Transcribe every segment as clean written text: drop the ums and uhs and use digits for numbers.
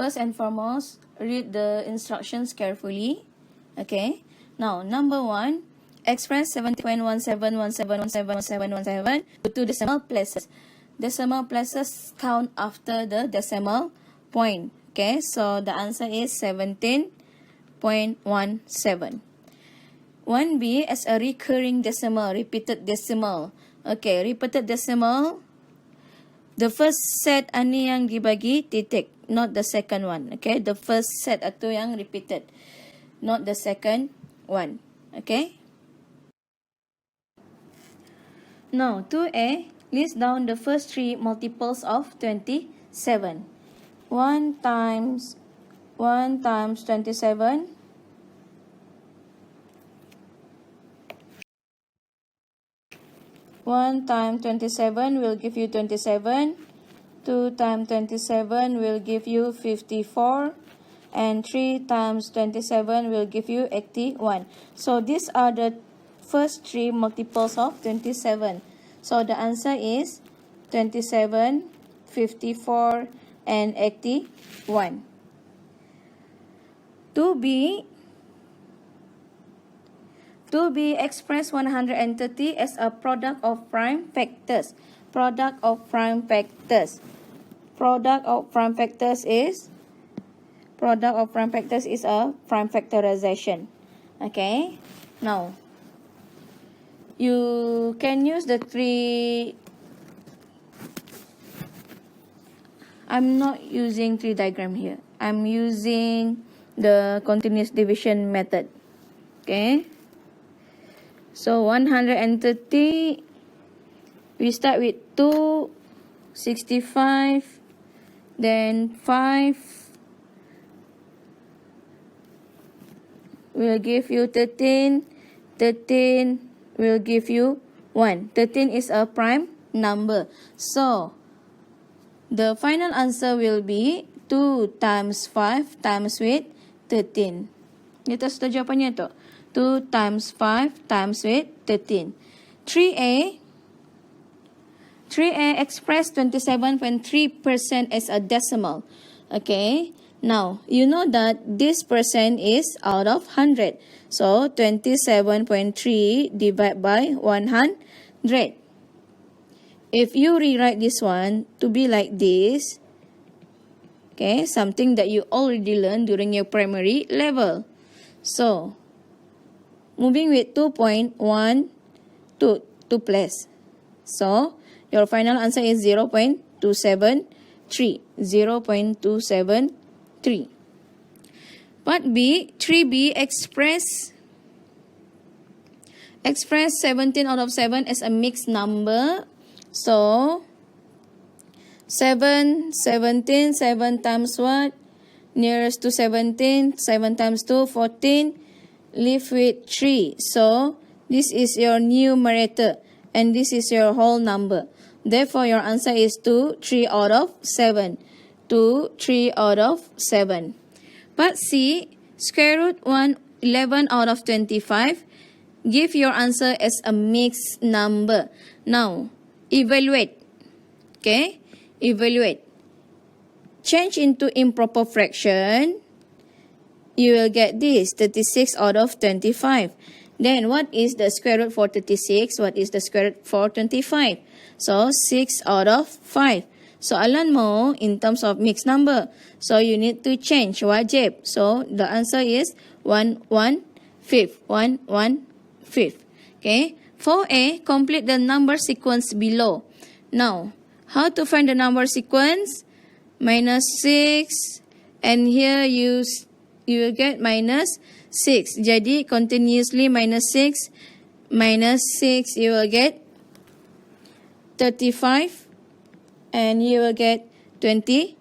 first and foremost, read the instructions carefully. Okay. Now, number 1, express 70.17171717 to 2 decimal places. Decimal places count after the decimal point. Okay, so the answer is 17.17. 1B as a recurring decimal, repeated decimal. Okay, repeated decimal. The first set ani yang dibagi titik, not the second one. Okay, the first set itu yang repeated, not the second one. Okay. Now, 2A, list down the first 3 multiples of 27. 1 times 27. 1 times 27 will give you 27. 2 times 27 will give you 54. And 3 times 27 will give you 81. So these are the first 3 multiples of 27. So the answer is 27, 54, and 81. 2B express 130 as a product of prime factors. Product of prime factors. Product of prime factors is a prime factorization. Okay. Now, you can use the 3. I'm not using 3 diagram here. I'm using the continuous division method. Okay. So 130, we start with 2, 65, then 5 will give you 13, 13 will give you 1. 13 is a prime number. So the final answer will be 2 times 5 times with 13. Itu sudah jawapannya tu. 2 times 5 times with 13. 3A express 27.3% as a decimal. Okay. Now, you know that this percent is out of 100. So, 27.3 divided by 100. If you rewrite this one to be like this, okay, something that you already learned during your primary level. So, moving with 2.1 to 2 place. So, your final answer is 0.273. 0.273. Part B, 3B express 17 out of 7 as a mixed number. So, 17 times what? Nearest to 17, 7 times 2, 14. Leave with 3. So, this is your numerator and this is your whole number. Therefore, your answer is 2, 3 out of 7. 2, 3 out of 7. Part C, square root 11 out of 25. Give your answer as a mixed number. Now, evaluate. Okay? Evaluate. Change into improper fraction. You will get this, 36 out of 25. Then, what is the square root for 36? What is the square root for 25? So, 6 out of 5. Soalan mo in terms of mixed number. So, you need to change, wajib. So, the answer is 1/1/5. 1/1/5. Okay. 4A, complete the number sequence below. Now, how to find the number sequence? -6. And here you will get -6. Jadi, continuously -6. -6, you will get 35. And you will get 29.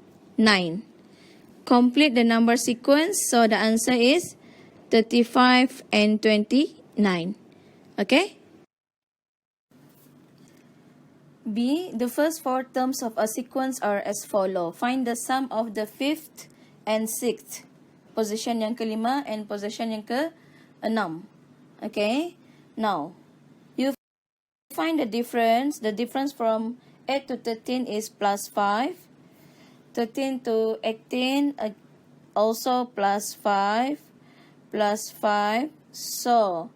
Complete the number sequence. So, the answer is 35 and 29. Okay? B. The first 4 terms of a sequence are as follow. Find the sum of the 5th and 6th. Position yang kelima and position yang ke-6. Okay? Now, you find the difference. The difference from 8 to 13 is +5. 13 to 18, also plus 5, so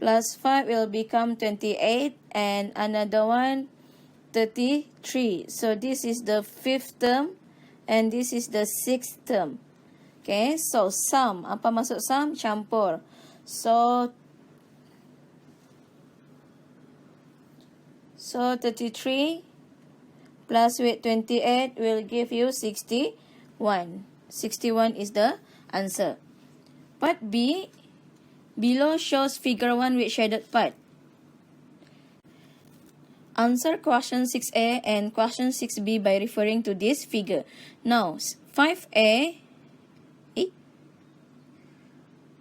plus 5 will become 28, and another one 33. So this is the 5th term, and this is the 6th term. Okay, so sum, apa maksud sum? Campur. So 33 plus with 28 will give you 61. 61 is the answer. Part B, below shows figure 1 with shaded part. Answer question 6A and question 6B by referring to this figure. Now, 5A,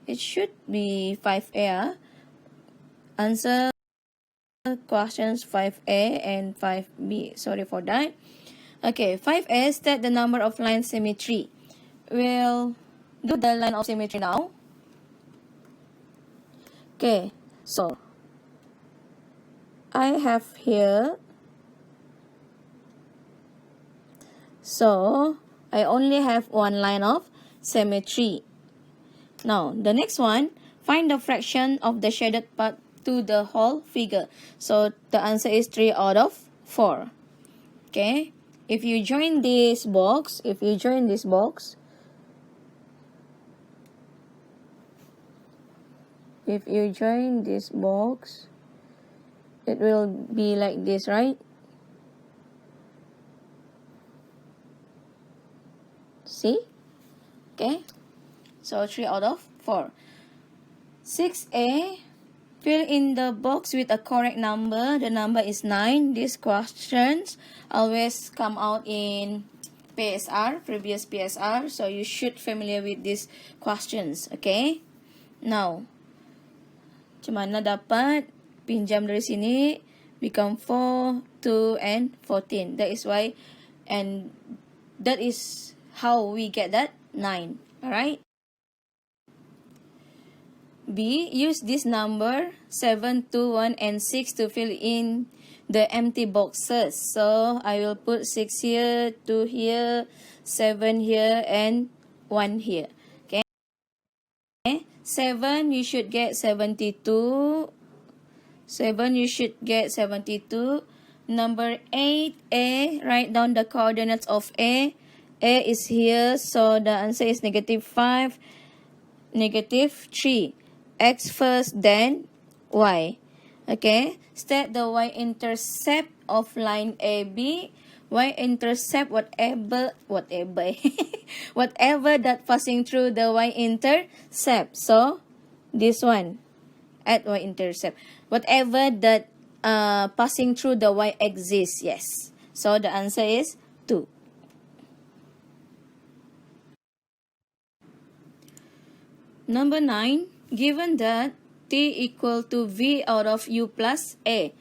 it should be 5A. Answer questions 5A and 5B. Sorry for that. Okay, 5A, state the number of line symmetry. We'll do the line of symmetry now. Okay, so I have here. So I only have one line of symmetry. Now, the next one, find the fraction of the shaded part to the whole figure. So the answer is 3 out of 4. Okay, if you join this box, it will be like this, right? See? Okay, so 3 out of 4. 6A, fill in the box with a correct number. The number is 9. These questions always come out in PSR, previous PSR. So you should familiar with these questions. Okay. Now, macam mana dapat pinjam dari sini become 4, 2, and 14. That is why, and that is how we get that 9. Alright. B, use this number 7, 2, 1, and 6 to fill in the empty boxes. So I will put 6 here, 2 here, 7 here, and 1 here. Okay. 7, you should get 72. 7, you should get 72. Number 8, A, write down the coordinates of A. A is here, so the answer is -5, -3. X first, then Y. Okay, state the y-intercept of line AB. Y-intercept, whatever that passing through the y-intercept. So this one at y-intercept, whatever that passing through the y-axis. Yes, so the answer is 2. Number 9, given that t equal to v out of u plus a,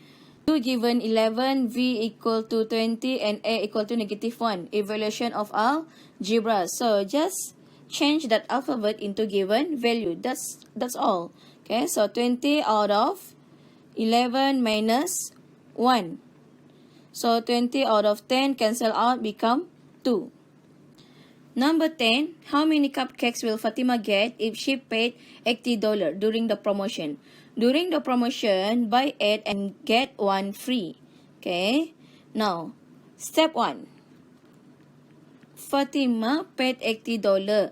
2 given 11, v equal to 20, and a equal to -1. Evaluation of algebra. So just change that alphabet into given value. That's all. Okay, so 20 out of 11 minus 1. So 20 out of 10 cancel out, become 2. Number 10, how many cupcakes will Fatima get if she paid $80 during the promotion? During the promotion, buy 8 and get 1 free. Okay, now, step 1. Fatima paid $80.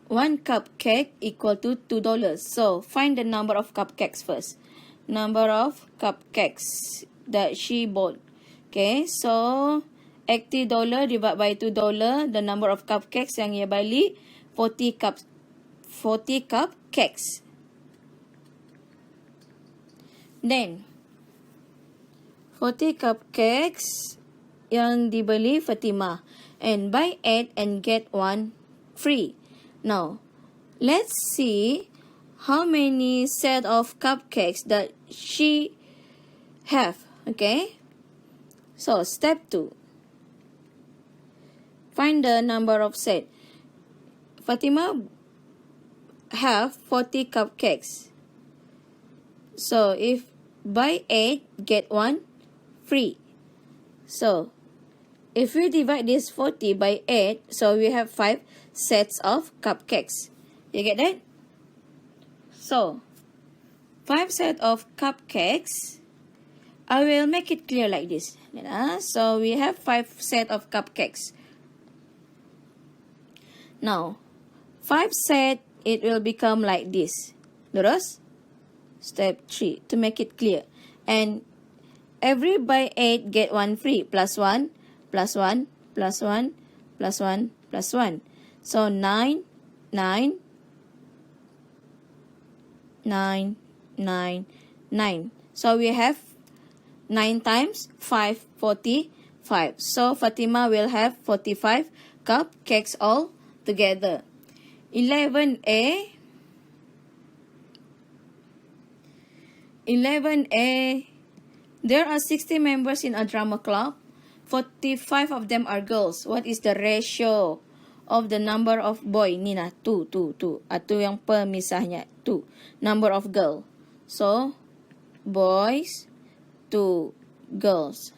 1 cupcake equal to $2. So, find the number of cupcakes first. Number of cupcakes that she bought. Okay, so $80 divided by $2, the number of cupcakes yang ia beli 40 cupcakes. Then 40 cupcakes yang dibeli Fatima, and buy 8 and get 1 free. Now, let's see how many set of cupcakes that she have. Okay, so step 2. Find the number of set. Fatima have 40 cupcakes. So if buy 8, get 1 free. So if we divide this 40 by 8, so we have 5 sets of cupcakes. You get that? So, 5 sets of cupcakes. I will make it clear like this. So, we have 5 sets of cupcakes. Now, 5 sets, it will become like this. Lurus? Step 3, to make it clear. And every by 8 get 1 free. Plus 1, plus 1, plus 1, plus 1, plus 1. So, 9, 9, 9, 9, 9. So, we have 9 times 5, 45. So, Fatima will have 45 cupcakes all together. 11A. 11A. There are 60 members in a drama club. 45 of them are girls. What is the ratio of the number of boy? Nina, 2. Itu yang pemisahnya. 2. Number of girl. So, boys, 2 girls.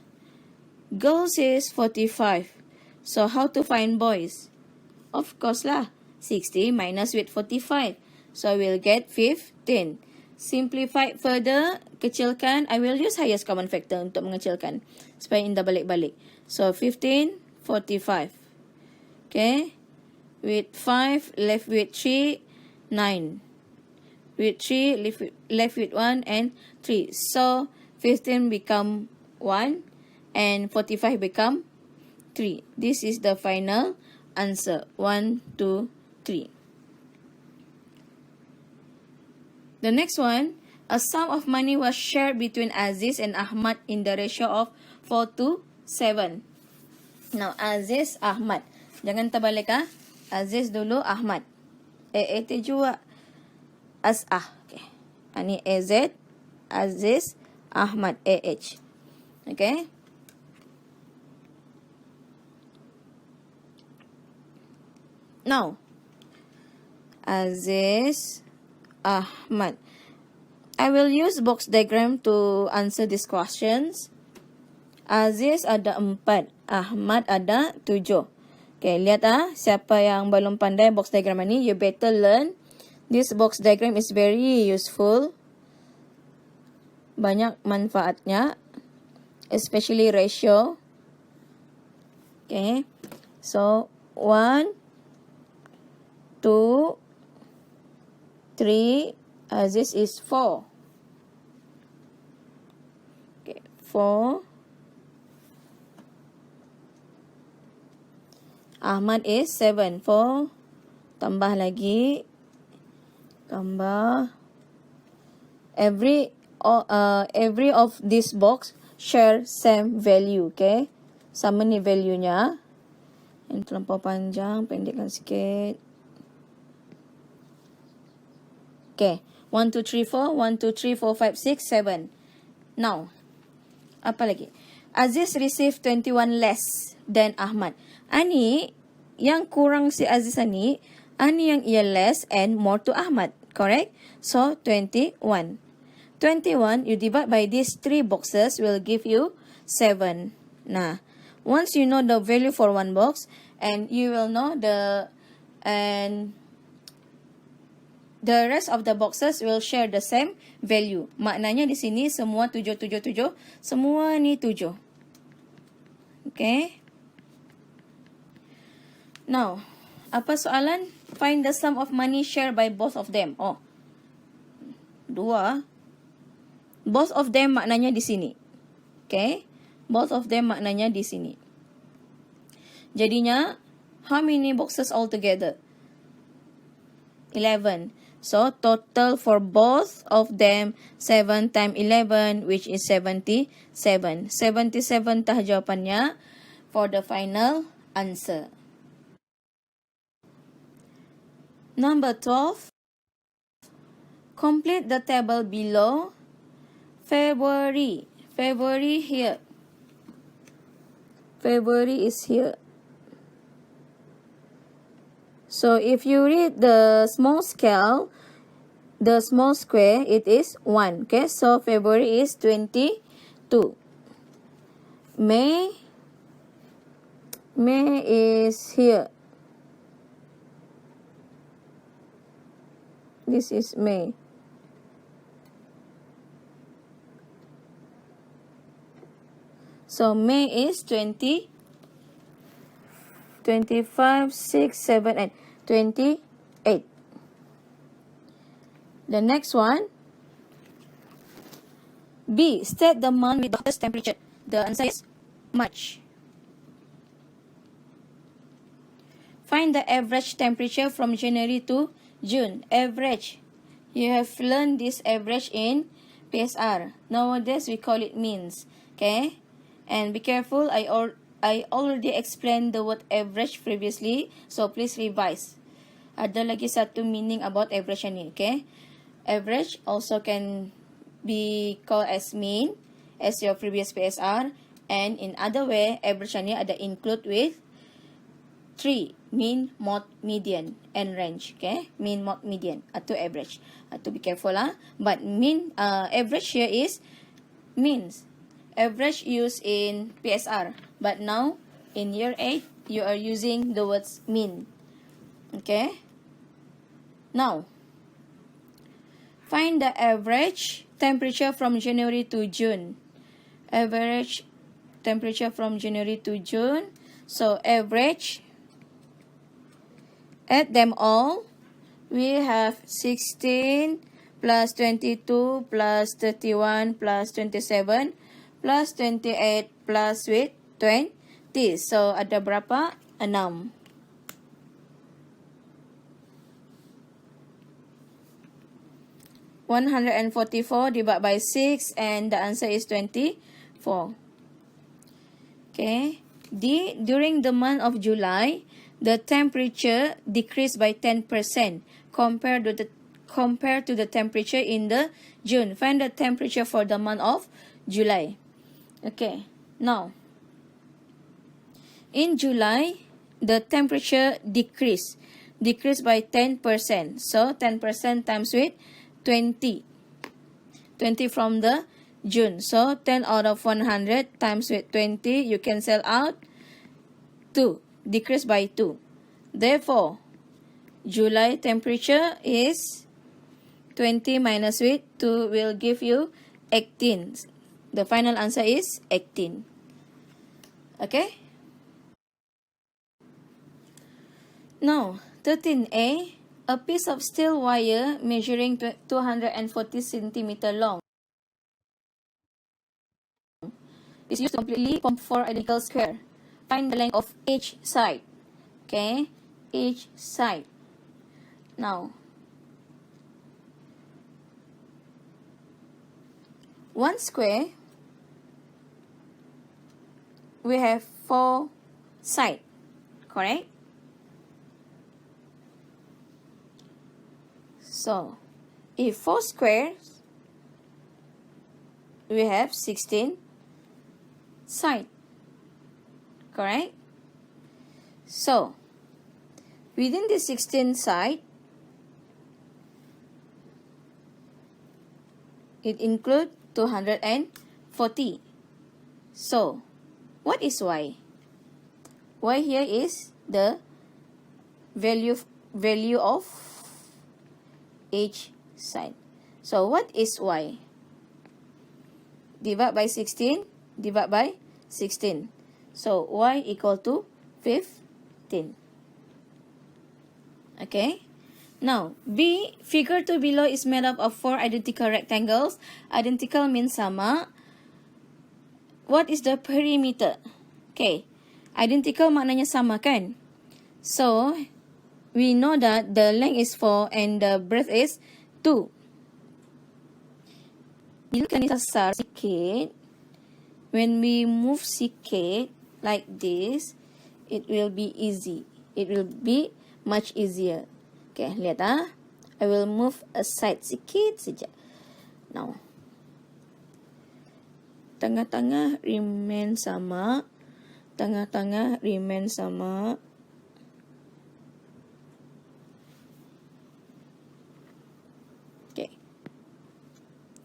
Girls is 45. So, how to find boys? Of course lah. 60 minus with 45. So, we'll get 15. Simplify further, kecilkan. I will use highest common factor untuk mengecilkan. Supaya indah balik-balik. So, 15, 45. Okay. With 5, left with 3, 9. With 3, left with 1 and 3. So, 15 become 1 and 45 become 3. This is the final answer. 1, 2, 3. The next one, a sum of money was shared between Aziz and Ahmad in the ratio of 4 to 7. Now, Aziz, Ahmad. Jangan terbalik ha. Aziz dulu, Ahmad. Itu juga As'ah. Okay. Ini AZ, Aziz, Ahmad, AH. Okay. Now, Aziz, Ahmad. I will use box diagram to answer these questions. Aziz ada 4. Ahmad ada 7. Okay, lihat siapa yang belum pandai box diagram ini, you better learn. This box diagram is very useful. Banyak manfaatnya. Especially ratio. Okay. So, 1, 2, 3, Aziz is 4. Okay, 4. Ahmad is 7. 4. Tambah lagi. Tambah. Every of this box share same value. Okay. Sama ni value-nya. Yang terlampau panjang. Pendekkan sikit. Okay. 1, 2, 3, 4. 1, 2, 3, 4, 5, 6, 7. Now, apa lagi? Aziz received 21 less than Ahmad. Ani, yang kurang si Aziz ani yang ia less and more to Ahmad. Correct? So, 21. 21, you divide by these 3 boxes will give you 7. Nah, once you know the value for one box, and you will know the rest of the boxes will share the same value. Maknanya di sini semua 7, 7, 7. Semua ni 7. Okay. Now, apa soalan? Find the sum of money shared by both of them. Oh, 2. Both of them maknanya di sini. Okay. Both of them maknanya di sini. Jadinya, how many boxes altogether? 11. So, total for both of them, 7 times 11, which is 77. 77 tah jawapannya for the final answer. Number 12. Complete the table below. February. February here. February is here. So, if you read the small scale, the small square, it is 1. Okay, so February is 22. May May is here. This is May. So May is 20, 25, 6, 7, and 28. The next one, B. State the month with the hottest temperature. The answer is March. Find the average temperature from January to June. Average. You have learned this average in PSR. Nowadays, we call it means. Okay? And be careful, I already explained the word average previously. So, please revise. Ada lagi satu meaning about average ni. Okay? Average also can be called as mean, as your previous PSR. And in other way, average ni ada include with 3. Mean, mode, median, and range. Okay? Mean, mode, median. Atau average. To be careful lah. But mean, average here is means. Average used in PSR. But now, in year 8, you are using the words mean. Okay? Now, find the average temperature from January to June. Average temperature from January to June. So, average. Add them all. We have 16 plus 22 plus 31 plus 27 plus 28 plus with 20. So, ada berapa? 6. $144 divided by 6 and the answer is 24. Okay. D. During the month of July, the temperature decreased by 10% compared to the temperature in the June. Find the temperature for the month of July. Okay. Now, in July, the temperature decreased by 10%. So 10% times with 20. 20 from the June. So 10 out of 100 times with 20, you cancel out 2. Decrease by 2. Therefore, July temperature is 20 minus with 2 will give you 18. The final answer is 18. Okay? Now, 13A, a piece of steel wire measuring 240 centimeter long is used to completely form 4 identical squares. Find the length of each side. Okay, each side. Now, one square, we have 4 sides, correct? So, if 4 squares, we have 16 sides, correct? So, within the 16 side, it includes 240. So, what is y? Y here is the value of each side. So, what is y? Divide by 16, divide by 16. So, y equal to 15. Okay. Now, B, figure 2 below is made up of 4 identical rectangles. Identical means sama. What is the perimeter? Okay. Identical maknanya sama kan? So, we know that the length is 4 and the breadth is 2. Bila kita sasar sikit, when we move sikit like this, it will be easy. It will be much easier. Okay, lihat ah. I will move aside sikit saja. Now, tengah-tengah remain sama. Tengah-tengah remain sama. Okay.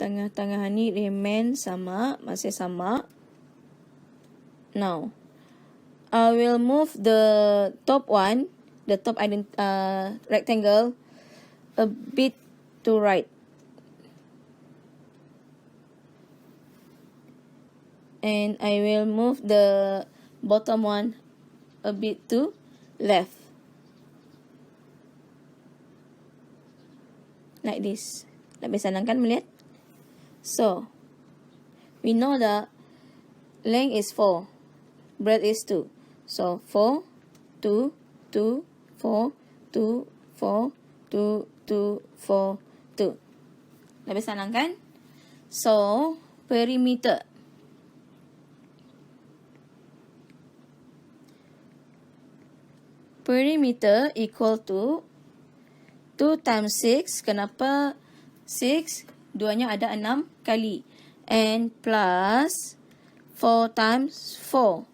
Tengah-tengah ni remain sama, masih sama. Now, I will move the top one, the top rectangle, a bit to right. And I will move the bottom one a bit to left. Like this. Lebih senang kan melihat? So, we know the length is 4, breadth is 2. So, 4, 2, 2, 4, 2, 4, 2, 2, 4, 2. Lebih senang kan? So, perimeter. Perimeter equal to 2 times 6. Kenapa 6? Duanya ada 6 kali. And plus 4 times 4.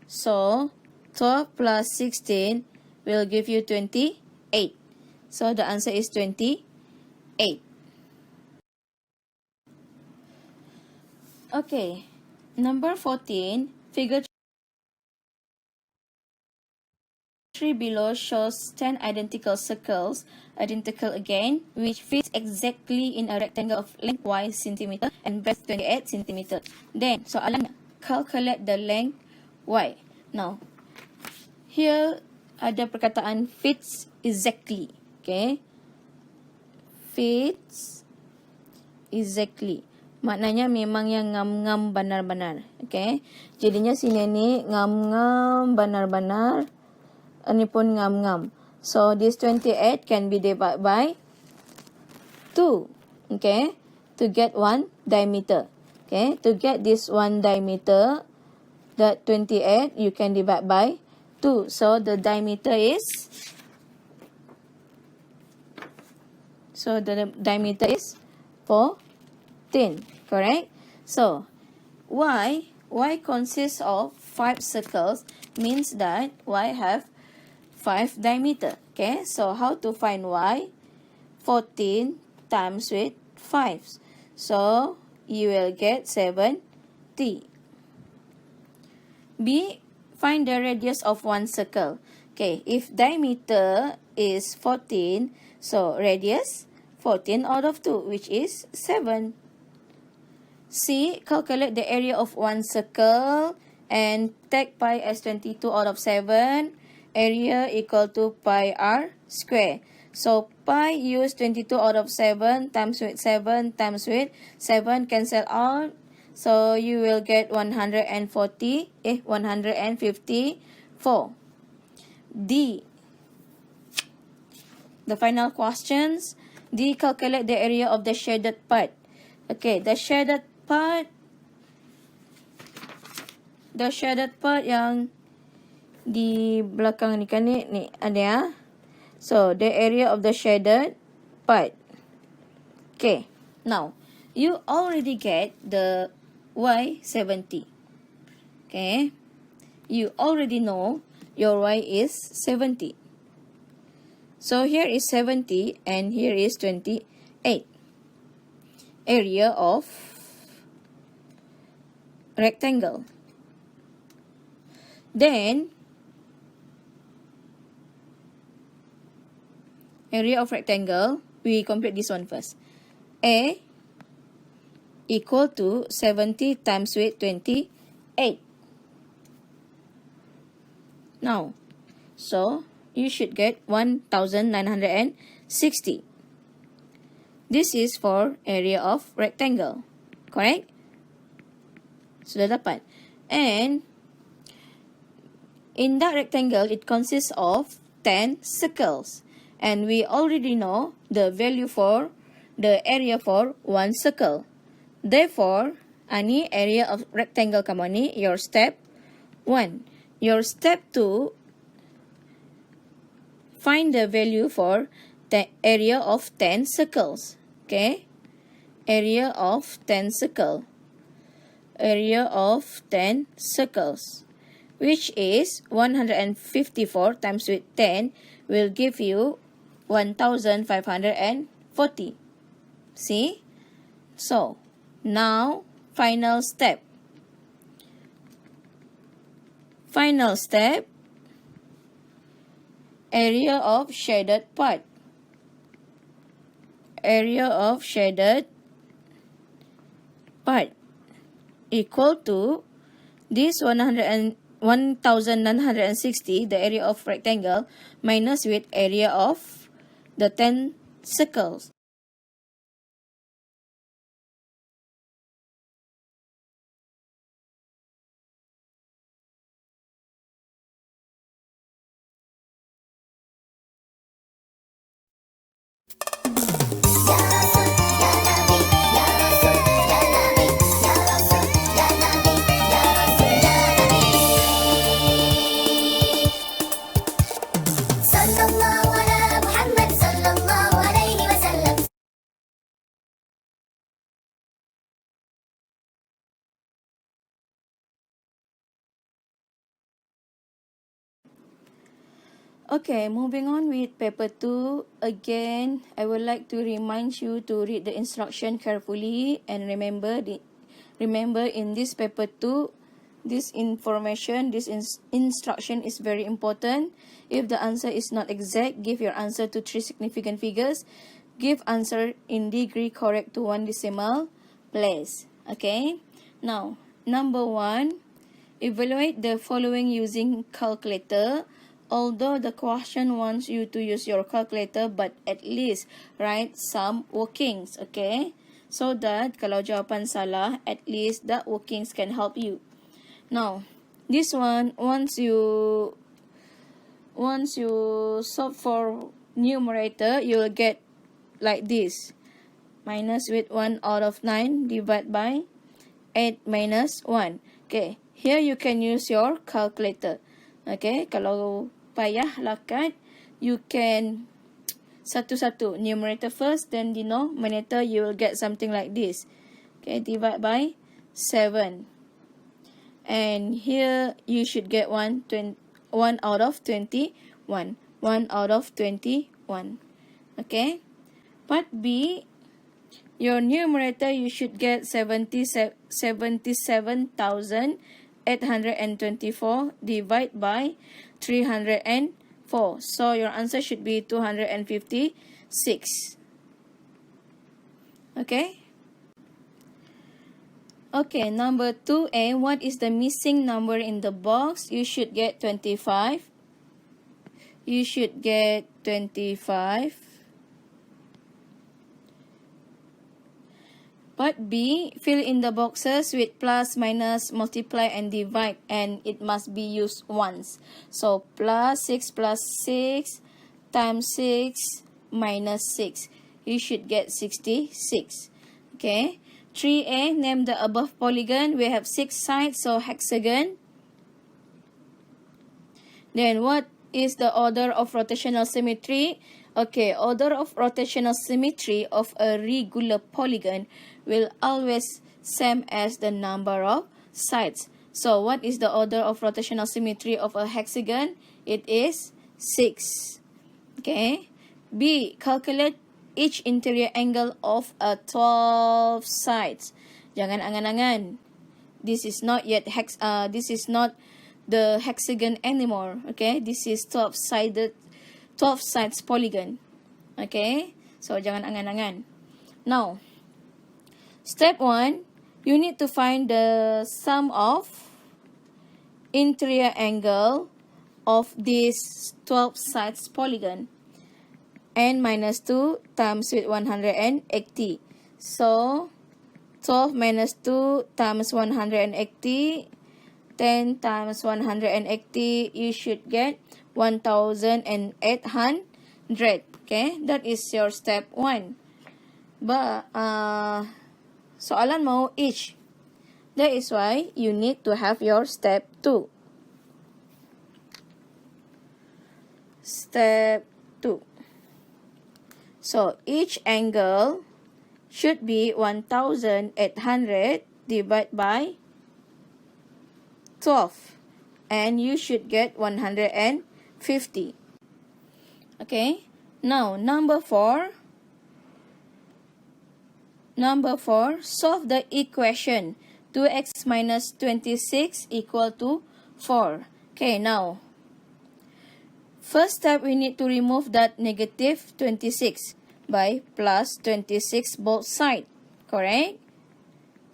So, 12 plus 16 will give you 28. So, the answer is 28. Okay. Number 14, figure 3 below shows 10 identical circles, identical again, which fits exactly in a rectangle of length y cm and breadth 28 cm. Then, soalan, calculate the length y. Now, here ada perkataan fits exactly. Okay. Fits exactly. Maknanya memang yang ngam-ngam benar-benar. Okay. Jadinya sini ni ngam-ngam benar-benar. Ini pun ngam-ngam. So, this 28 can be divided by 2. Okay. To get one diameter. Okay. To get this one diameter, that 28, you can divide by 2. So, the diameter is... So, the diameter is 14. Correct? So, y consists of 5 circles, means that y have 5 diameter. Okay, so how to find y? 14 times with 5. So, you will get 70. B, find the radius of one circle. Okay, if diameter is 14, so radius 14 out of 2, which is 7. C, calculate the area of one circle and take pi as 22 out of 7. Area equal to pi r square. So, pi use 22 out of 7 times with 7 times with 7 cancel out. So, you will get 154. D, the final questions. D, calculate the area of the shaded part. Okay, the shaded part yang di belakang ni kan ni ada ya. So, the area of the shaded part. Okay, now, you already get the y 70. Okay, you already know your y is 70. So, here is 70 and here is 28. Area of rectangle. Then, area of rectangle, we complete this one first. A equal to 70 times with 28. Now, so you should get 1960. This is for area of rectangle. Correct? Sudah dapat. And in that rectangle, it consists of 10 circles. And we already know the value for the area for one circle. Therefore, any area of rectangle kamu ni, your step 1. Your step 2, find the value for the area of 10 circles. Okay? Area of 10 circle. Area of 10 circles. Which is 154 times with 10 will give you 1540. See? So, now, final step. Final step, area of shaded part. Area of shaded part equal to this 1960, the area of rectangle, minus with area of the 10 circles. Okay, moving on with paper 2. Again, I would like to remind you to read the instruction carefully and remember in this paper 2, this information, this instruction is very important. If the answer is not exact, give your answer to 3 significant figures. Give answer in degree correct to 1 decimal place. Okay. Now, number 1, evaluate the following using calculator. Although the question wants you to use your calculator, but at least write some workings, okay? So that kalau jawapan salah, at least that workings can help you. Now, this one, once you solve for numerator, you'll get like this. Minus with 1 out of 9 divided by 8 minus 1. Okay, here you can use your calculator. Okay, kalau payah lakat, you can satu-satu, numerator first, then denominator, you will get something like this. Okay, divide by 7. And here you should get 1 out of 21. 1 out of 21. Okay. Part B, your numerator, you should get 77,824 divided by 304. So your answer should be 256. Okay. Okay, number 2A, what is the missing number in the box? You should get 25. You should get 25. Part B, fill in the boxes with plus, minus, multiply, and divide, and it must be used once. So, plus 6 times 6 minus 6. You should get 66. Okay. 3A, name the above polygon. We have 6 sides, so hexagon. Then, what is the order of rotational symmetry? Okay, order of rotational symmetry of a regular polygon will always same as the number of sides. So, what is the order of rotational symmetry of a hexagon? It is 6. Okay. B, calculate each interior angle of a 12 sides. Jangan angan-angan. This is not yet this is not the hexagon anymore. Okay, this is 12 sides polygon. Okay, so jangan angan-angan. Now, step 1, you need to find the sum of interior angle of this 12 sides polygon. N minus 2 times with 180. So, 12 minus 2 times 180. 10 times 180, you should get 1,800. Okay, that is your step 1. But, soalan mau each. That is why you need to have your step 2. Step 2. So, each angle should be 1,800 divided by 12. And you should get 150. Okay. Now, number 4. Number 4, solve the equation 2x minus 26 equal to 4. Okay, now, first step, we need to remove that negative 26 by plus 26 both sides, correct?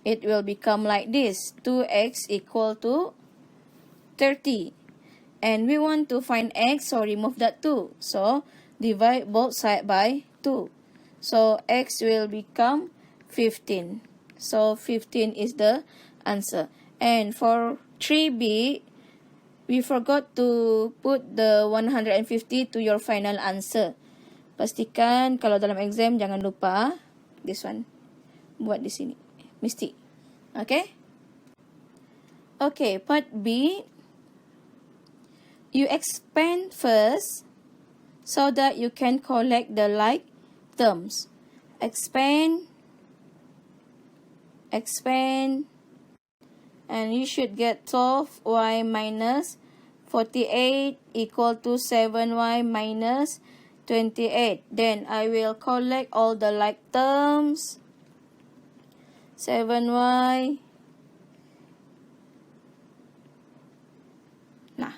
It will become like this, 2x equal to 30. And we want to find x, so remove that 2. So, divide both sides by 2. So, x will become 15. So, 15 is the answer. And for 3b, we forgot to put the 150 to your final answer. Pastikan kalau dalam exam jangan lupa this one. Buat di sini. Mesti. Okay? Okay, part B. You expand first so that you can collect the like terms. Expand. And you should get 12y minus 48 equal to 7y minus 28. Then I will collect all the like terms. 7y. Nah.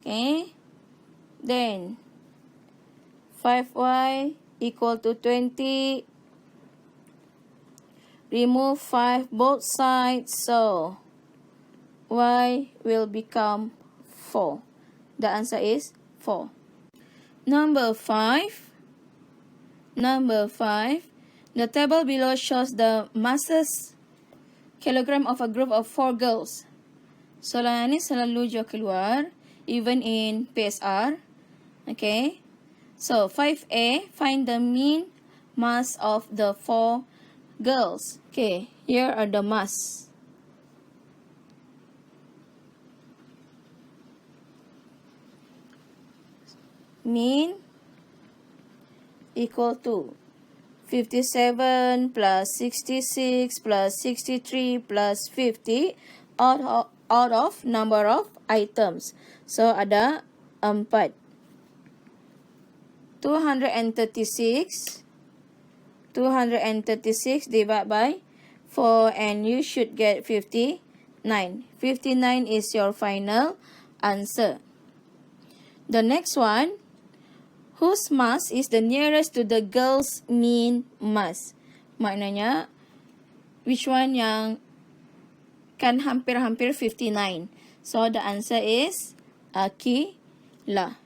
Okay. Then 5y equal to 20. Remove 5 both sides, so y will become 4. The answer is 4. Number 5. The table below shows the masses kilogram of a group of 4 girls. Soalan ni selalu juga keluar, even in PSR. Okay. So 5A, find the mean mass of the 4 girls. Okay, here are the mass. Mean equal to 57 plus 66 plus 63 plus 50 out of number of items. So ada 4. 236 divided by 4 and you should get 59. 59 is your final answer. The next one, whose mass is the nearest to the girl's mean mass? Maknanya, which one yang kan hampir-hampir 59? So the answer is Aqilah.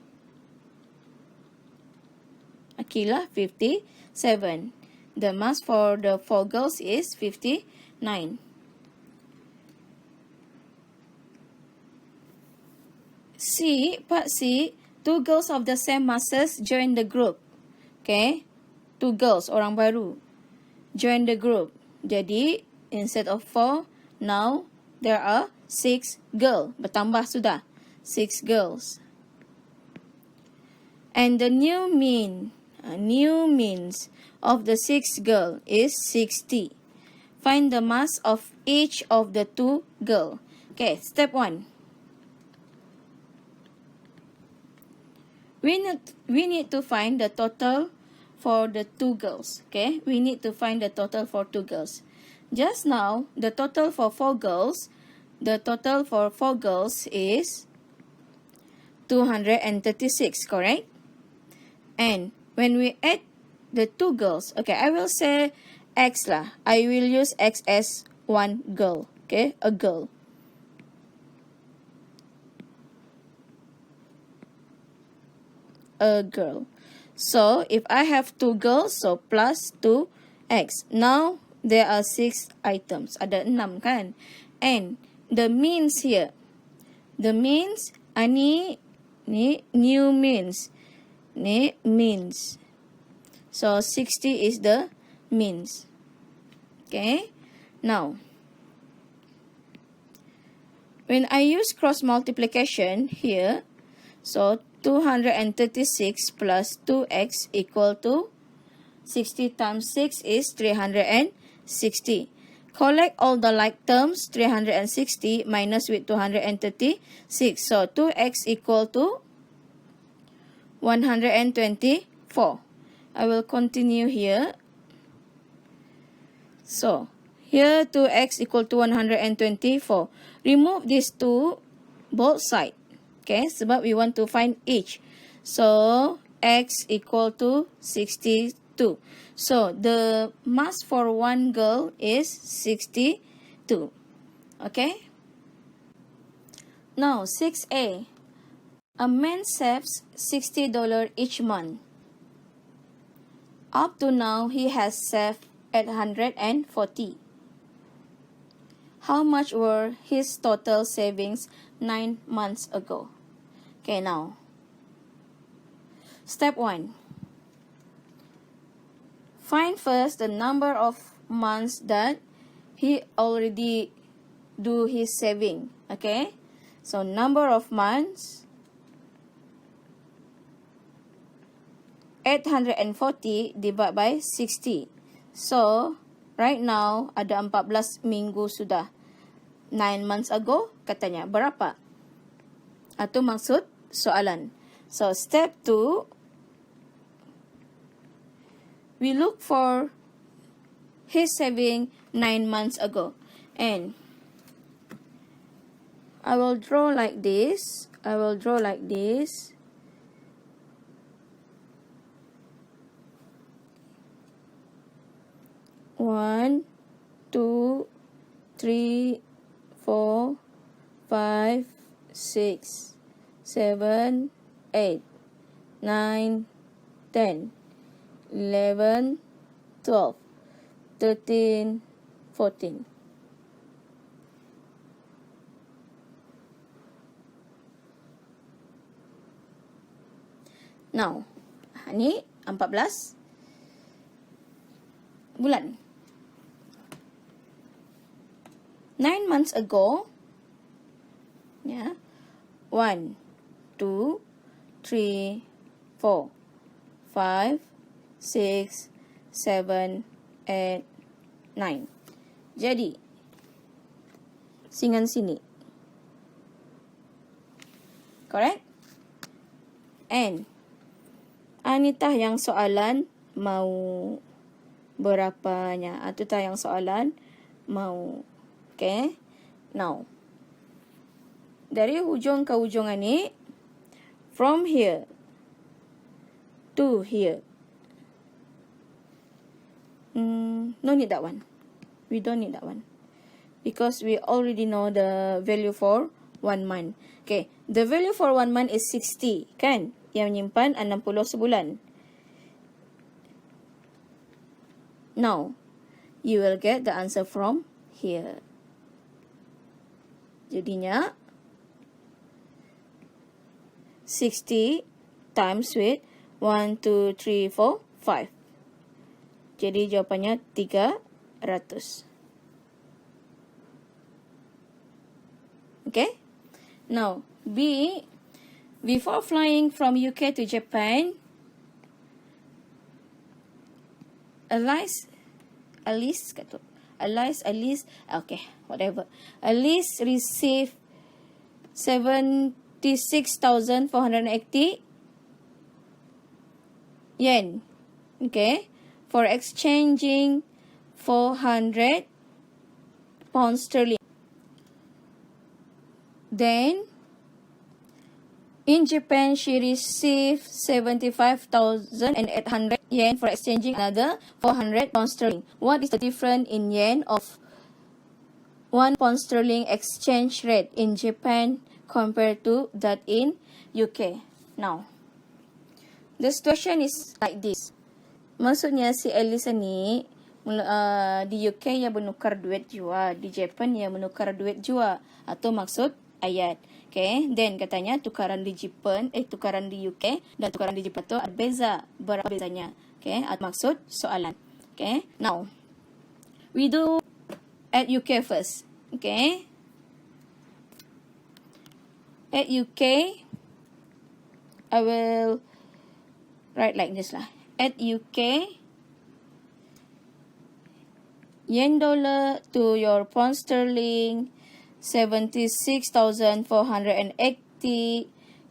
Aqilah 57. The mass for the 4 girls is 59. Part C, 2 girls of the same masses join the group. Okay, 2 girls, orang baru, join the group. Jadi, instead of 4, now there are 6 girls. Bertambah sudah, 6 girls. And the new means of the 6th girl is 60. Find the mass of each of the 2 girls. Okay, step 1. We need to find the total for the 2 girls. Okay, we need to find the total for 2 girls. Just now, the total for 4 girls, is 236, correct? And when we add the 2 girls, okay, I will say X lah. I will use X as 1 girl, okay, a girl. So, if I have 2 girls, so plus 2x. Now, there are 6 items. Ada 6 kan? And the means here. The means, ni new means. Ni means. So, 60 is the means. Okay? Now, when I use cross multiplication here, so 236 plus 2x equal to 60 times 6 is 360. Collect all the like terms, 360 minus with 236. So 2x equal to 124. I will continue here. So here 2x equal to 124. Remove these 2 both side. Okay, sebab we want to find age. So, X equal to 62. So, the mask for one girl is 62. Okay. Now, 6A. A man saves $60 each month. Up to now, he has saved $840. How much were his total savings 9 months ago? Okay, now. Step 1. Find first the number of months that he already do his saving. Okay. So, number of months. 840 divided by 60. So, right now, ada 14 minggu sudah. 9 months ago, katanya, berapa? Itu maksud soalan. So, step 2, we look for his saving 9 months ago. And I will draw like this. I will draw like this. One, 2, 3, 4, 5, 6, 7, 8, 9, 10, 11, 12, 13, 14. Now, ni 14 bulan. 9 months ago, yeah, 1, 2, 3, 4, 5, 6, 7, 8, 9. Jadi, singan sini. Correct? And, anitah yang soalan mau berapanya. Itu tah yang soalan mau. Okay. Now, dari hujung ke hujung ni, from here to here. No need that one. We don't need that one. Because we already know the value for 1 month. Okay. The value for 1 month is 60. Kan? Yang menyimpan 60 sebulan. Now, you will get the answer from here. Jadinya, 60 times with 1, 2, 3, 4, 5. Jadi jawapannya 300. Okay? Now, B. Before flying from UK to Japan, Alice, received 76,480 yen. Okay, for exchanging 400 pounds sterling. Then, in Japan, she received 75,800 yen for exchanging another 400 pounds sterling. What is the difference in yen of 1 pound sterling exchange rate in Japan compared to that in UK? Now, the situation is like this. Maksudnya si Elisa ni di UK ia menukar duit jua, di Japan ia menukar duit jua. Atau maksud ayat. Okay, then katanya tukaran di Japan, tukaran di UK dan tukaran di Japan tu ada beza. Berapa bezanya? Okay, maksud soalan. Okay, now we do at UK first. Okay, at UK I will write like this lah. At UK, yen dollar to your pound sterling 76,480,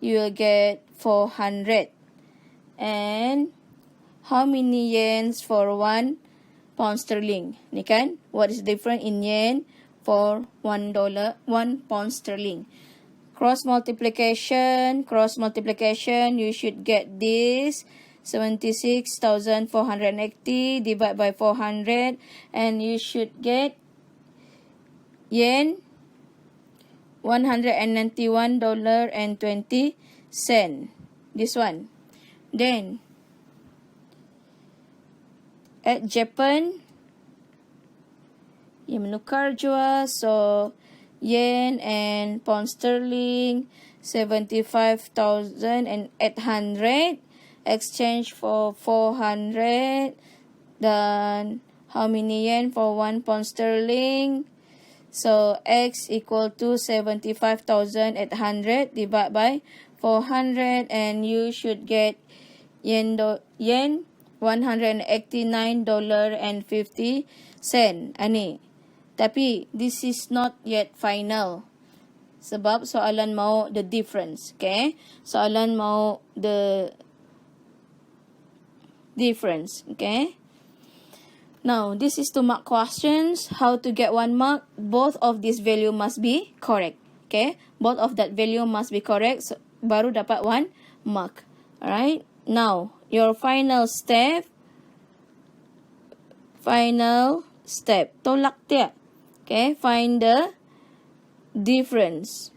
you will get 400. And how many yens for 1 pound sterling? Ni kan? What is different in yen for $1 1 pound sterling? Cross multiplication, you should get this 76,480 divided by 400, and you should get yen $191.20. This one. Then at Japan, you menukar jua, so yen and pound sterling 75,800 exchange for 400, dan how many yen for 1 pound sterling? So X equal to 75,800 divided by 400, and you should get yen $189.50. Ani. Tapi this is not yet final. Sebab soalan mau the difference. Okay? Soalan mau the difference. Okay? Now, this is 2 mark questions. How to get 1 mark? Both of this value must be correct. Okay? Both of that value must be correct. So, baru dapat 1 mark. Alright? Now, your final step. Tolak dia. Okay? Find the difference.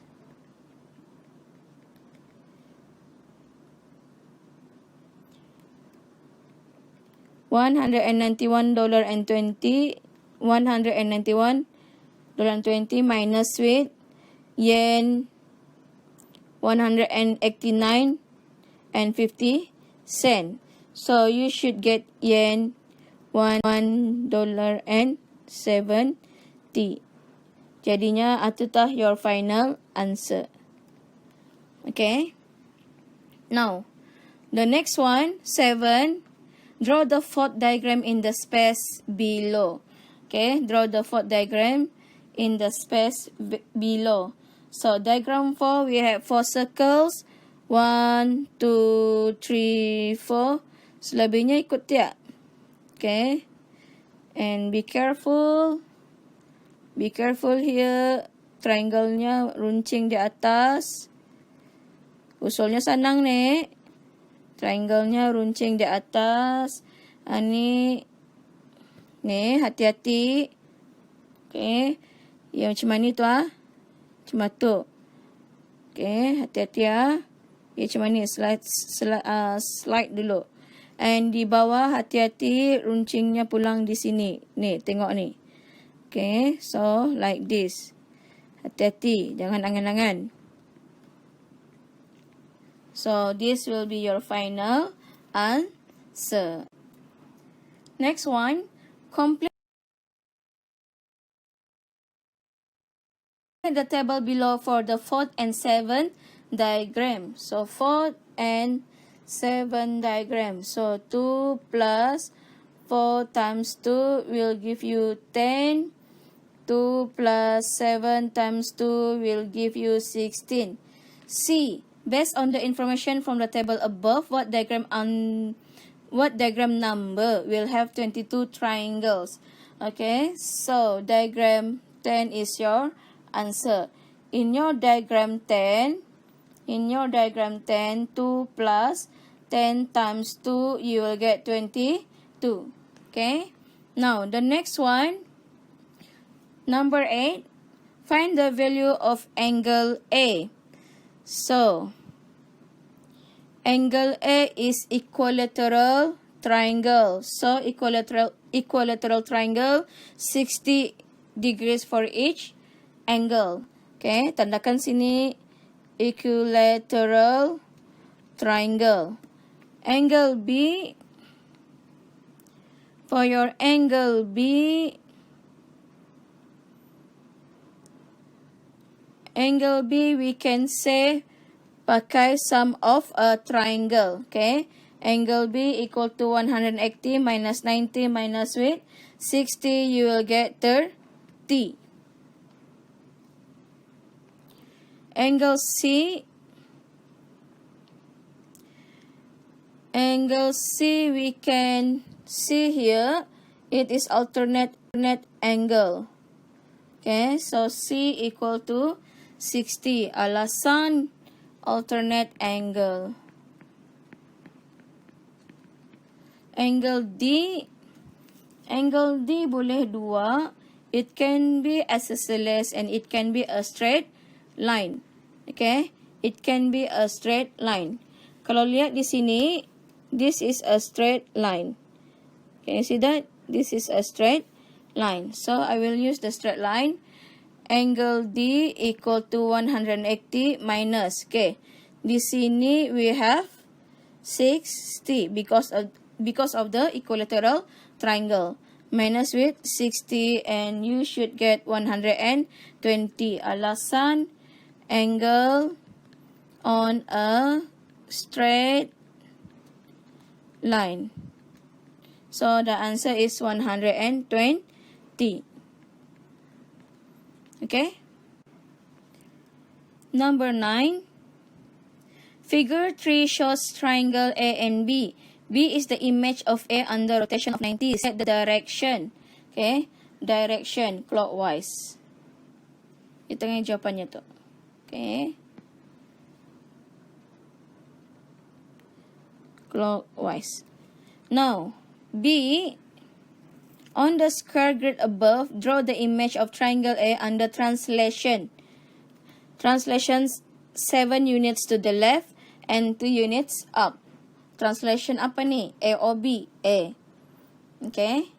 $191.20 minus with yen 189.50. So you should get yen $1.70. Jadinya atutah your final answer. Okay. Now, the next one, 7. Draw the fault diagram in the space below. Okay, draw the fault diagram in the space below. So, diagram 4, we have 4 circles. 1, 2, 3, 4. Selebihnya ikut tiap. Okay. And be careful. Be careful here. Triangle-nya runcing di atas. Usulnya senang nih. Triangle-nya runcing di atas. Ni hati-hati. Okay. Ya macam mana tu ah? Macam tu. Okay, hati-hati ah. Ya macam mana? Slide dulu. And di bawah hati-hati runcingnya pulang di sini. Ni, tengok ni. Okay, so like this. Hati-hati, jangan angan-angan. So, this will be your final answer. Next one, complete the table below for the 4th and 7th diagram. So, 4th and 7 diagram. So, 2 plus 4 times 2 will give you 10. 2 plus 7 times 2 will give you 16. C. Based on the information from the table above, what diagram number will have 22 triangles? Okay, so diagram 10 is your answer. In your diagram 10, 2 plus 10 times 2, you will get 22. Okay, now the next one, number 8, find the value of angle A. So, angle A is equilateral triangle. So, equilateral triangle, 60 degrees for each angle. Okay, tandakan sini equilateral triangle. Angle B, for your angle B, we can say pakai sum of a triangle. Okay, angle B equal to 180 minus 90 minus with 60, you will get 30. Angle C, we can see here, it is alternate angle. Okay, so C equal to 60. Alasan alternate angle. Angle D boleh dua. It can be isosceles and it can be a straight line. Okay, it can be a straight line. Kalau lihat di sini, this is a straight line. Can you see that? This is a straight line. So I will use the straight line. Angle D equal to 180 minus. Okay, di sini we have 60 because of the equilateral triangle. Minus with 60 and you should get 120. Alasan angle on a straight line. So the answer is 120. Okay. Number 9. Figure 3 shows triangle A and B. B is the image of A under rotation of 90. Set the direction. Okay. Direction clockwise. Ito nga yung jawabannya to. Okay. Clockwise. Now, B, on the square grid above, draw the image of triangle A under translation. Translations 7 units to the left and 2 units up. Translation apa ni? A or B? A. Okay.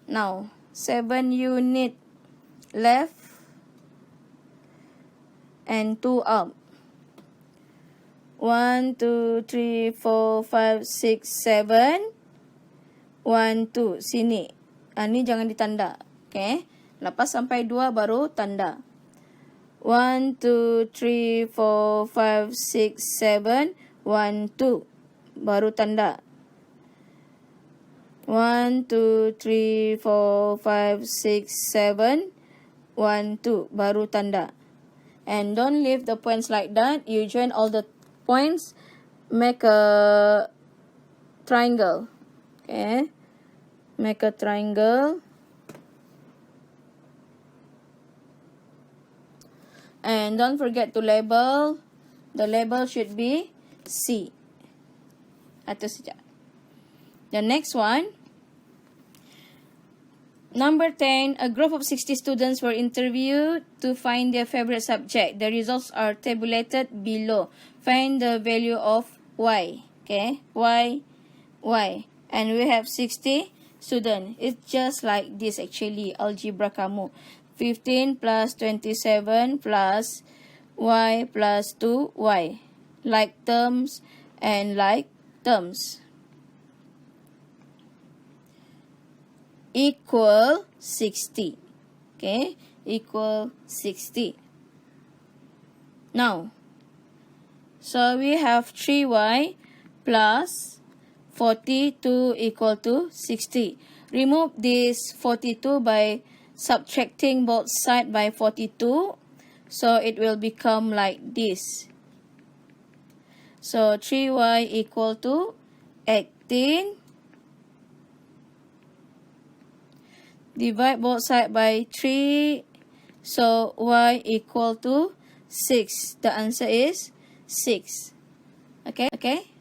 Now, 7 unit left and 2 up. 1, 2, 3, 4, 5, 6, 7. 1, 2. Sini. Ni jangan ditanda. Okay. Lepas sampai 2 baru tanda. 1, 2, 3, 4, 5, 6, 7. 1, 2. Baru tanda. 1, 2, 3, 4, 5, 6, 7. 1, 2. Baru tanda. And don't leave the points like that. You join all the points. Make a triangle. Okay. Make a triangle. And don't forget to label. The label should be C. Itu saja. The next one. Number 10. A group of 60 students were interviewed to find their favorite subject. The results are tabulated below. Find the value of Y. Okay. Y. And we have 60 students. It's just like this actually. Algebra kamu. 15 plus 27 plus Y plus 2Y. Like terms and like terms. Equal 60. Okay. Equal 60. Now. So we have 3Y plus 42 equal to 60. Remove this 42 by subtracting both sides by 42. So it will become like this. So 3Y equal to 18. Divide both sides by 3. So Y equal to 6. The answer is 6. Okay. Okay.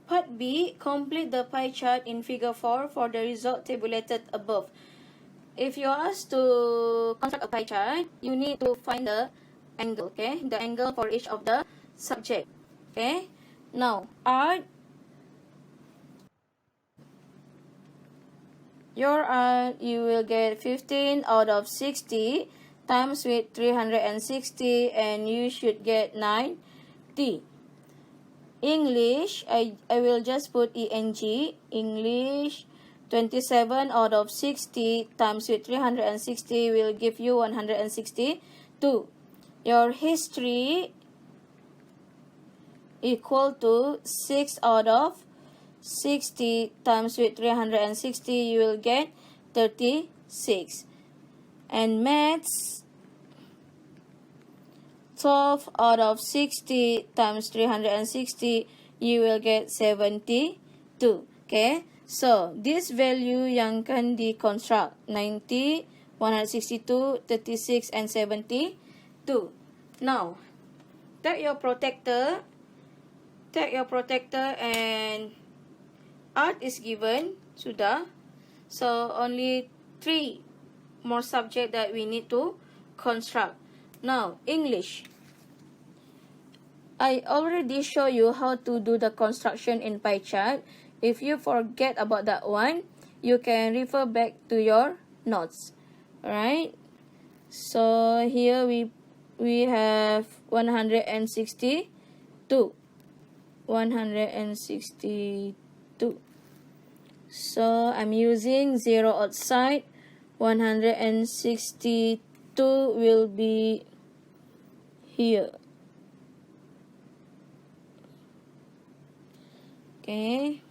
Part B. Complete the pie chart in figure 4 for the result tabulated above. If you are asked to construct a pie chart, you need to find the angle. Okay. The angle for each of the subject. Okay. Now, art. Your art, you will get 15 out of 60 times with 360 and you should get 90. English, I will just put ENG. English, 27 out of 60 times with 360 will give you 162. Your history equal to 6 out of 60 times with 360, you will get 36. And maths, 12 out of 60 times 360, you will get 72. Okay, so this value yang akan di-construct 90 162, 36, and 72. Now, take your protector and art is given, sudah. So, only 3 more subject that we need to construct. Now, English. I already show you how to do the construction in pie chart. If you forget about that one, you can refer back to your notes. Alright? So, here we have 162. 162. So, I'm using 0 outside. 162 will be here. Okay.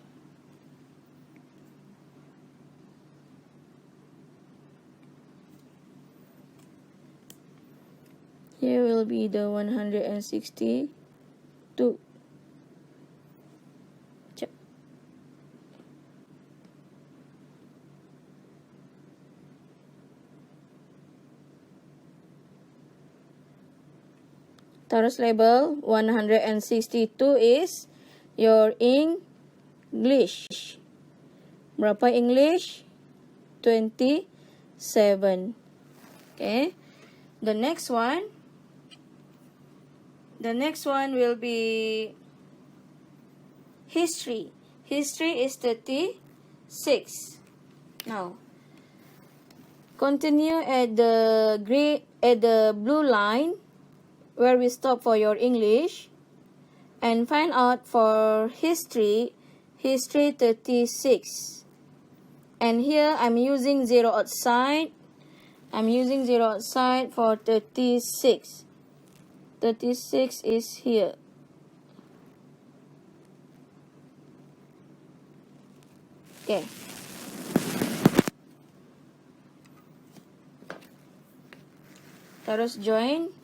Here will be the 162. Check. Terus label 162 is your English. Berapa English? 27. Okay. The next one will be history. History is 36. Now, continue at the blue line where we stop for your English and find out for history 36. And here I'm using 0 outside. I'm using 0 outside for 36. 36 is here. Okay. Terus join.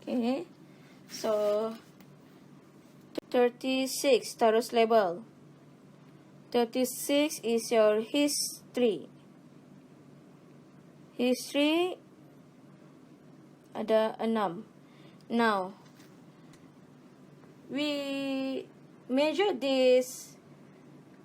Okay. So 36 terus label. 36 is your history. History ada 6. Now, we measure this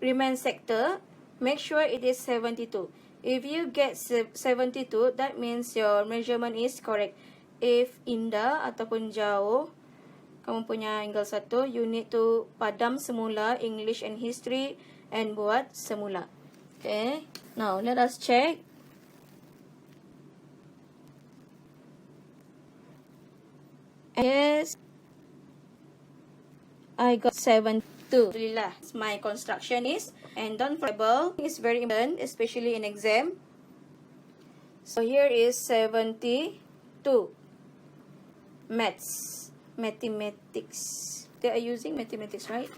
remand sector. Make sure it is 72. If you get 72, that means your measurement is correct. If indah ataupun jauh, kamu punya angle 1, you need to padam semula English and history and buat semula. Okay. Now, let us check. Yes, I got 72. Alhamdulillah, my construction is. And don't forget, it's very important, especially in exam. So here is 72. Mathematics. They are using mathematics, right?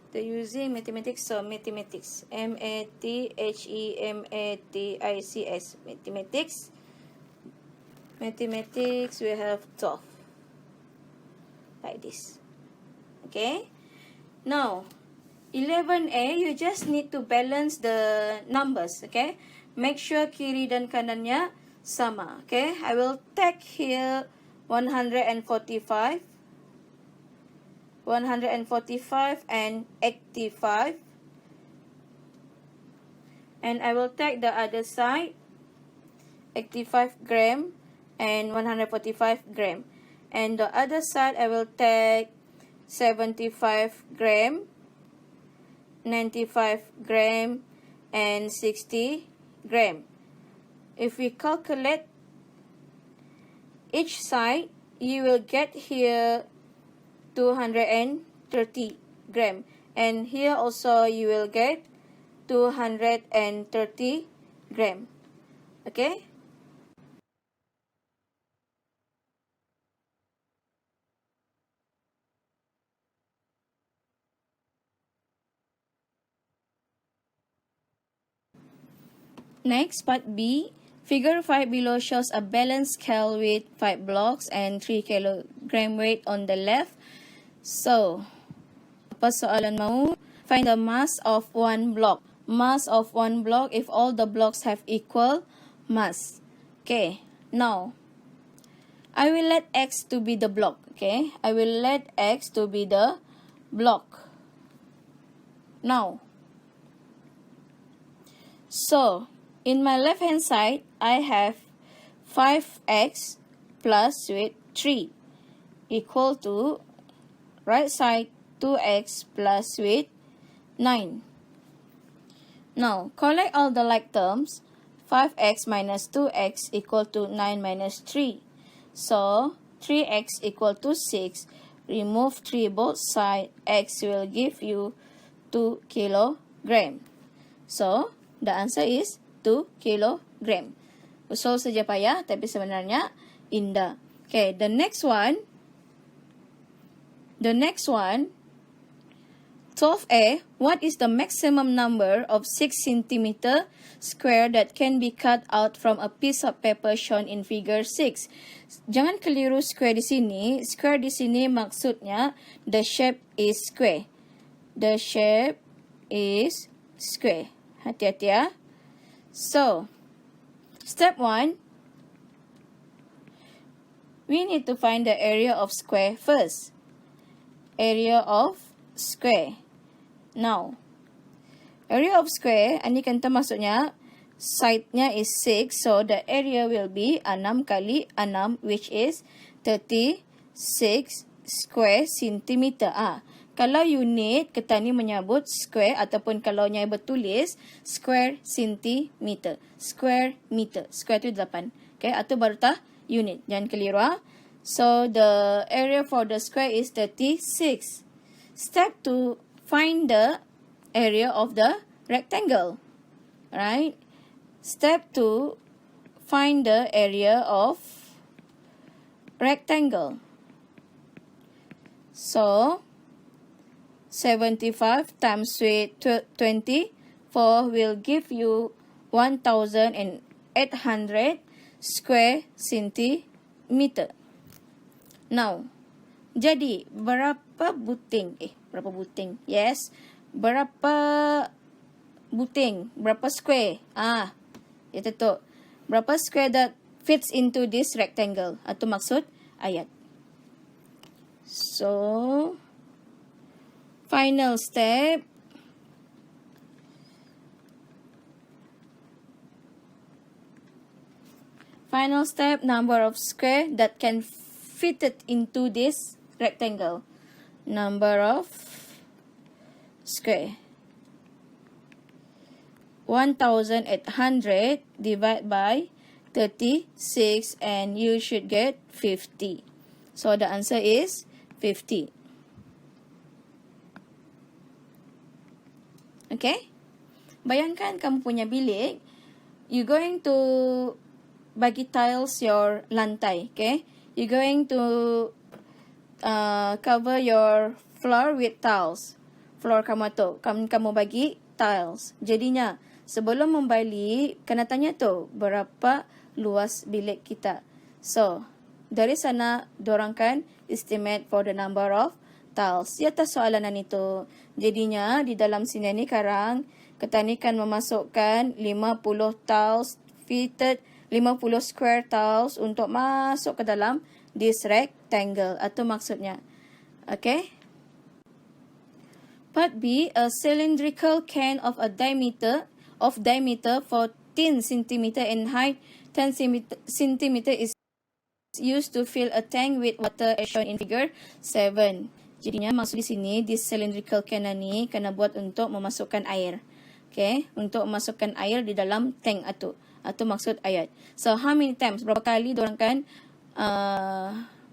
They're using mathematics, so mathematics. M-A-T-H-E-M-A-T-I-C-S. Mathematics. Mathematics, we have 12. Like this. Okay? Now, 11A, you just need to balance the numbers, okay? Make sure kiri dan kanannya sama, okay? I will take here 145 and 85, and I will take the other side 85 gram and 145 gram, and the other side I will take 75 gram, 95 gram, and 60 gram. If we calculate each side, you will get here 230 gram, and here also you will get 230 gram. Okay? Next, part B. Figure 5 below shows a balanced scale with 5 blocks and 3 kilogram weight on the left, So, apa soalan mau? Find the mass of one block. Mass of one block if all the blocks have equal mass. Okay, now I will let X to be the block. Okay, I will let X to be the block. Now, so in my left hand side, I have 5x plus with 3 equal to right side 2x plus with 9. Now, collect all the like terms. 5x minus 2x equal to 9 minus 3. So, 3x equal to 6. Remove 3 both sides. X will give you 2 kilogram. So, the answer is 2 kilogram. Usul saja payah, tapi sebenarnya indah. Okay, the next one. 12a, what is the maximum number of 6 cm square that can be cut out from a piece of paper shown in figure 6? Jangan keliru square di sini. Square di sini maksudnya the shape is square. The shape is square. Hati-hati ya. So, step 1. We need to find the area of square first. Area of square. Now, area of square, ini kan maksudnya side-nya is 6, so the area will be 6 kali 6, which is 36 square centimeter. Kalau unit, kita ni menyebut square, ataupun kalau nyai bertulis, square centimeter. Square meter. Square tu 8. Okay, atau baru tah unit. Jangan keliru. So, the area for the square is 36. Step 2, find the area of the rectangle. Right? Step 2, find the area of rectangle. So, 75 times with 24 will give you 1,800 square centimeter. Now, jadi berapa buting? Berapa buting? Yes. Berapa buting? Berapa square? Itu tu. Berapa square that fits into this rectangle? Itu maksud ayat. So, final step. Final step, number of square that can fit it into this rectangle. Number of square. 1,800 divided by 36 and you should get 50. So the answer is 50. Okay? Bayangkan kamu punya bilik, you going to bagi tiles your lantai, okay? You're going to cover your floor with tiles. Floor kamu tu, kamu bagi tiles. Jadinya, sebelum membeli, kena tanya tu, berapa luas bilik kita. So, dari sana, dorang kan estimate for the number of tiles. Iata soalanan itu. Jadinya, di dalam sini ni sekarang, kita ni kan memasukkan 50 tiles fitted, 50 square tiles untuk masuk ke dalam this rectangle. Itu maksudnya. Okay. Part B, a cylindrical can of diameter 14 cm in height 10 cm is used to fill a tank with water as shown in figure 7. Jadinya maksud di sini, this cylindrical can ni kena buat untuk memasukkan air. Okay, untuk memasukkan air di dalam tank itu. Itu maksud ayat. So, how many times? Berapa kali diorang kan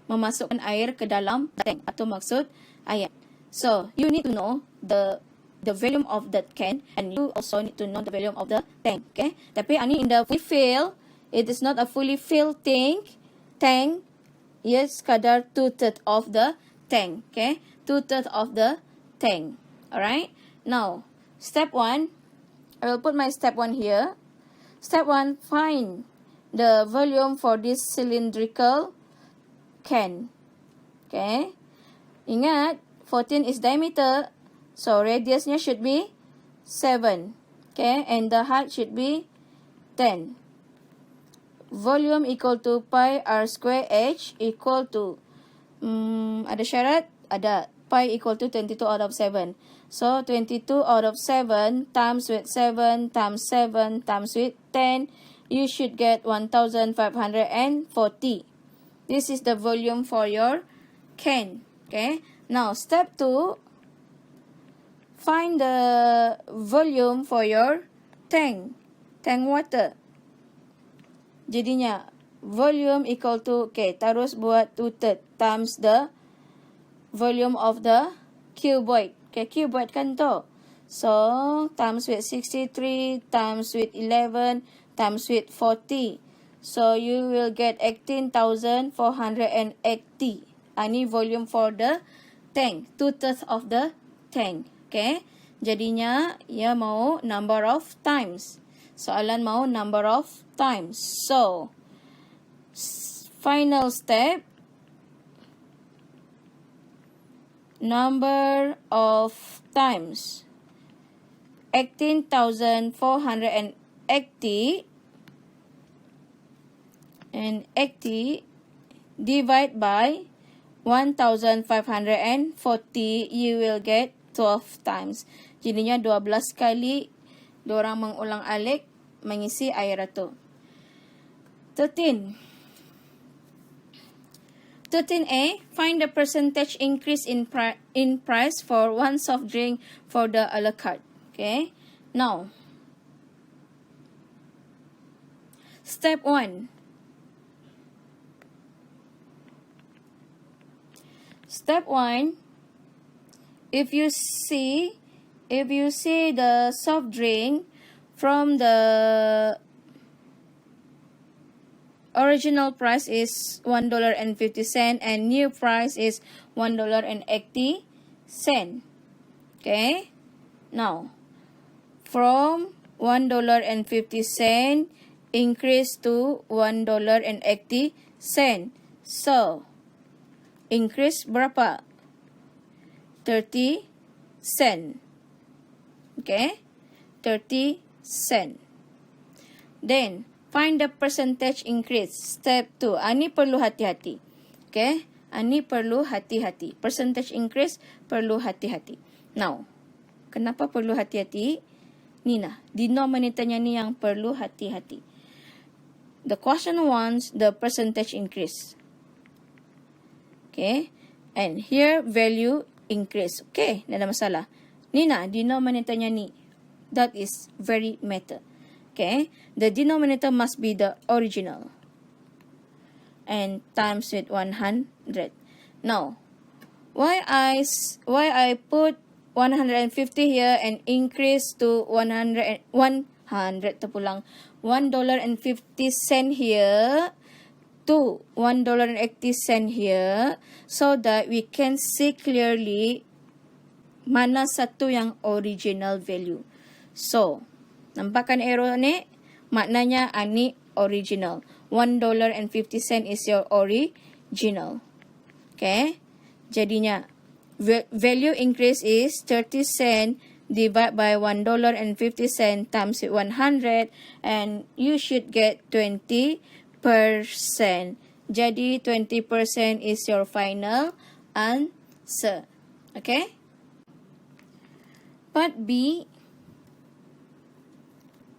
memasukkan air ke dalam tank? Itu maksud ayat. So, you need to know the volume of that can and you also need to know the volume of the tank. Okay? Tapi ini in the fully fill, it is not a fully filled tank. Yes, sekadar 2/3 of the tank. Okay? 2/3 of the tank. Alright? Now, step 1. I will put my step 1 here. Step 1, find the volume for this cylindrical can. Okay. Ingat, 14 is diameter, so radiusnya should be 7. Okay, and the height should be 10. Volume equal to pi r square h equal to, ada syarat? Ada. Pi equal to 22 out of 7. So, 22 out of 7 times with 7 times 7 times with 10, you should get 1540. This is the volume for your can. Okay. Now, step 2. Find the volume for your tank water. Jadinya, volume equal to, okay, terus buat 2/3 times the volume of the cuboid. Okay, cuboid kan tu. So, times with 63, times with 11, times with 40. So, you will get 18,480. Ini volume for the tank. 2/3 of the tank. Okay. Jadinya, ia mau number of times. Soalan mau number of times. So, final step. Number of times. 18,480 and 80 divide by 1,540, you will get 12 times. Jadinya 12 kali diorang mengulang alik mengisi air itu. 13A, find the percentage increase in price for one soft drink for the a la carte. Okay. Now, step 1. Step 1, if you see the soft drink from the original price is $1.50 and new price is $1.80. Okay. Now, from $1.50 increase to $1.80. So, increase berapa? 30 cent. Okay? 30 cent. Then, find the percentage increase. Step 2. Ini perlu hati-hati. Okay? Ini perlu hati-hati. Percentage increase perlu hati-hati. Now, kenapa perlu hati-hati? Ni nah, denominatornya ni yang perlu hati-hati. The question wants the percentage increase. Okay? And here, value increase. Okay? Tidak ada masalah. Ni nah, denominatornya ni. That is very matter. Okay? The denominator must be the original. And times with 100. Now, why I put 150 here and increase to $1.50 here to $1.80 here, so that we can see clearly mana satu yang original value. So, nampakkan arrow ni? Maknanya ani original. $1.50 is your original. Okay? Jadinya, value increase is 30 cent divided by $1.50 times 100, and you should get 20%. Jadi, 20% is your final answer. Okay? Part B,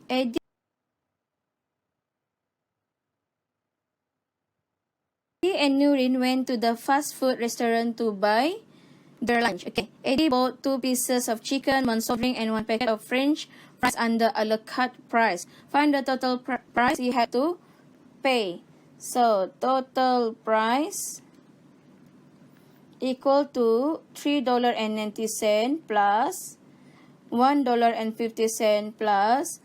Eddie and Nurin went to the fast food restaurant to buy their lunch. Okay, Eddie bought 2 pieces of chicken, 1 soft drink, and 1 packet of French fries under a la carte price. Find the total price he had to pay. So, total price equal to $3.90 plus $1.50 plus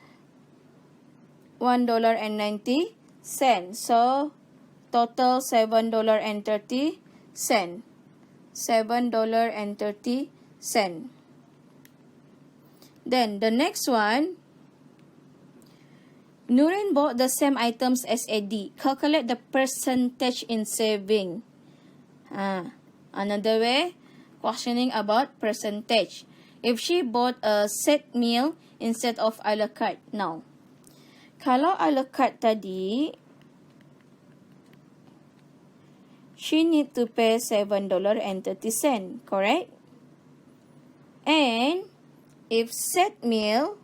$1.90. So, total $7.30. $7.30. Then, the next one, Nurin bought the same items as Eddie. Calculate the percentage in saving. Another way, questioning about percentage. If she bought a set meal instead of a la carte. Now, kalau a la carte tadi, she need to pay $7.30, correct? And if set meal,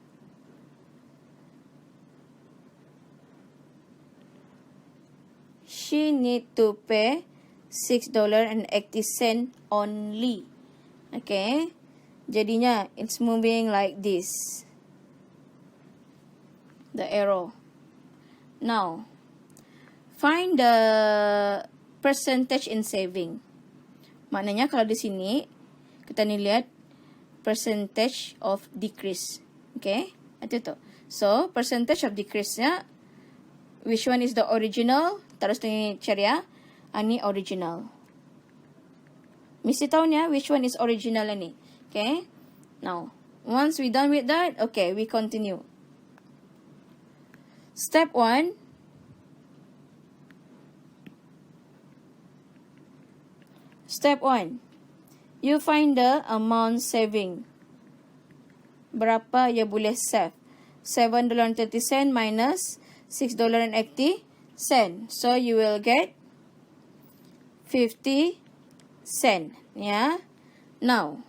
she need to pay $6.80 only. Okay, jadinya it's moving like this, the arrow. Now, find the percentage in saving. Maknanya kalau di sini kita ni lihat percentage of decrease. Okay, itu tu. So percentage of decrease-nya, which one is the original? Terus ni cari ya. Ini original. Mesti tahu ni ya, which one is original ni. Okay. Now, once we done with that, okay, we continue. Step 1. Step 1. You find the amount saving. Berapa ia boleh save? $7.30 minus $6.80. So you will get 50 cents. Yeah. Now,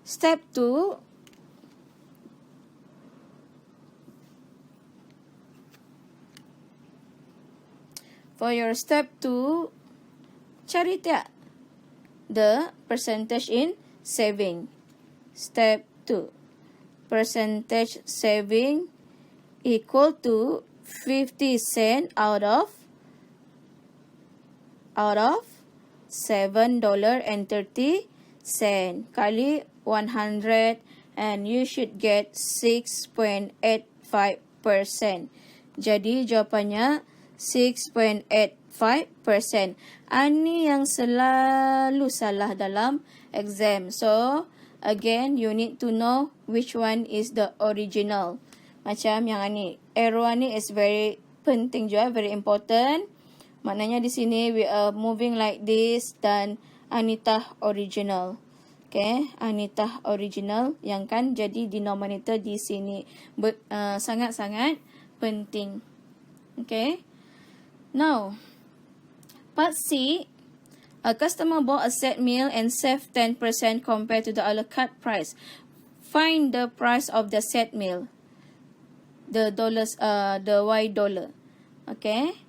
step 2. For your step 2, cari tiap the percentage in saving. Step 2. Percentage saving equal to 50 cents out of $7.30 kali 100, and you should get 6.85%. Jadi jawapannya 6.85%. Ini yang selalu salah dalam exam. So again, you need to know which one is the original. Macam yang ni, arrow ni is very penting juga, very important. Maknanya di sini we are moving like this, dan Anita original. Okay, Anita original yang kan jadi denominator di sini. Sangat-sangat penting. Okay. Now, part C. A customer bought a set meal and saved 10% compared to the a la carte price. Find the price of the set meal. The $Y. Okay.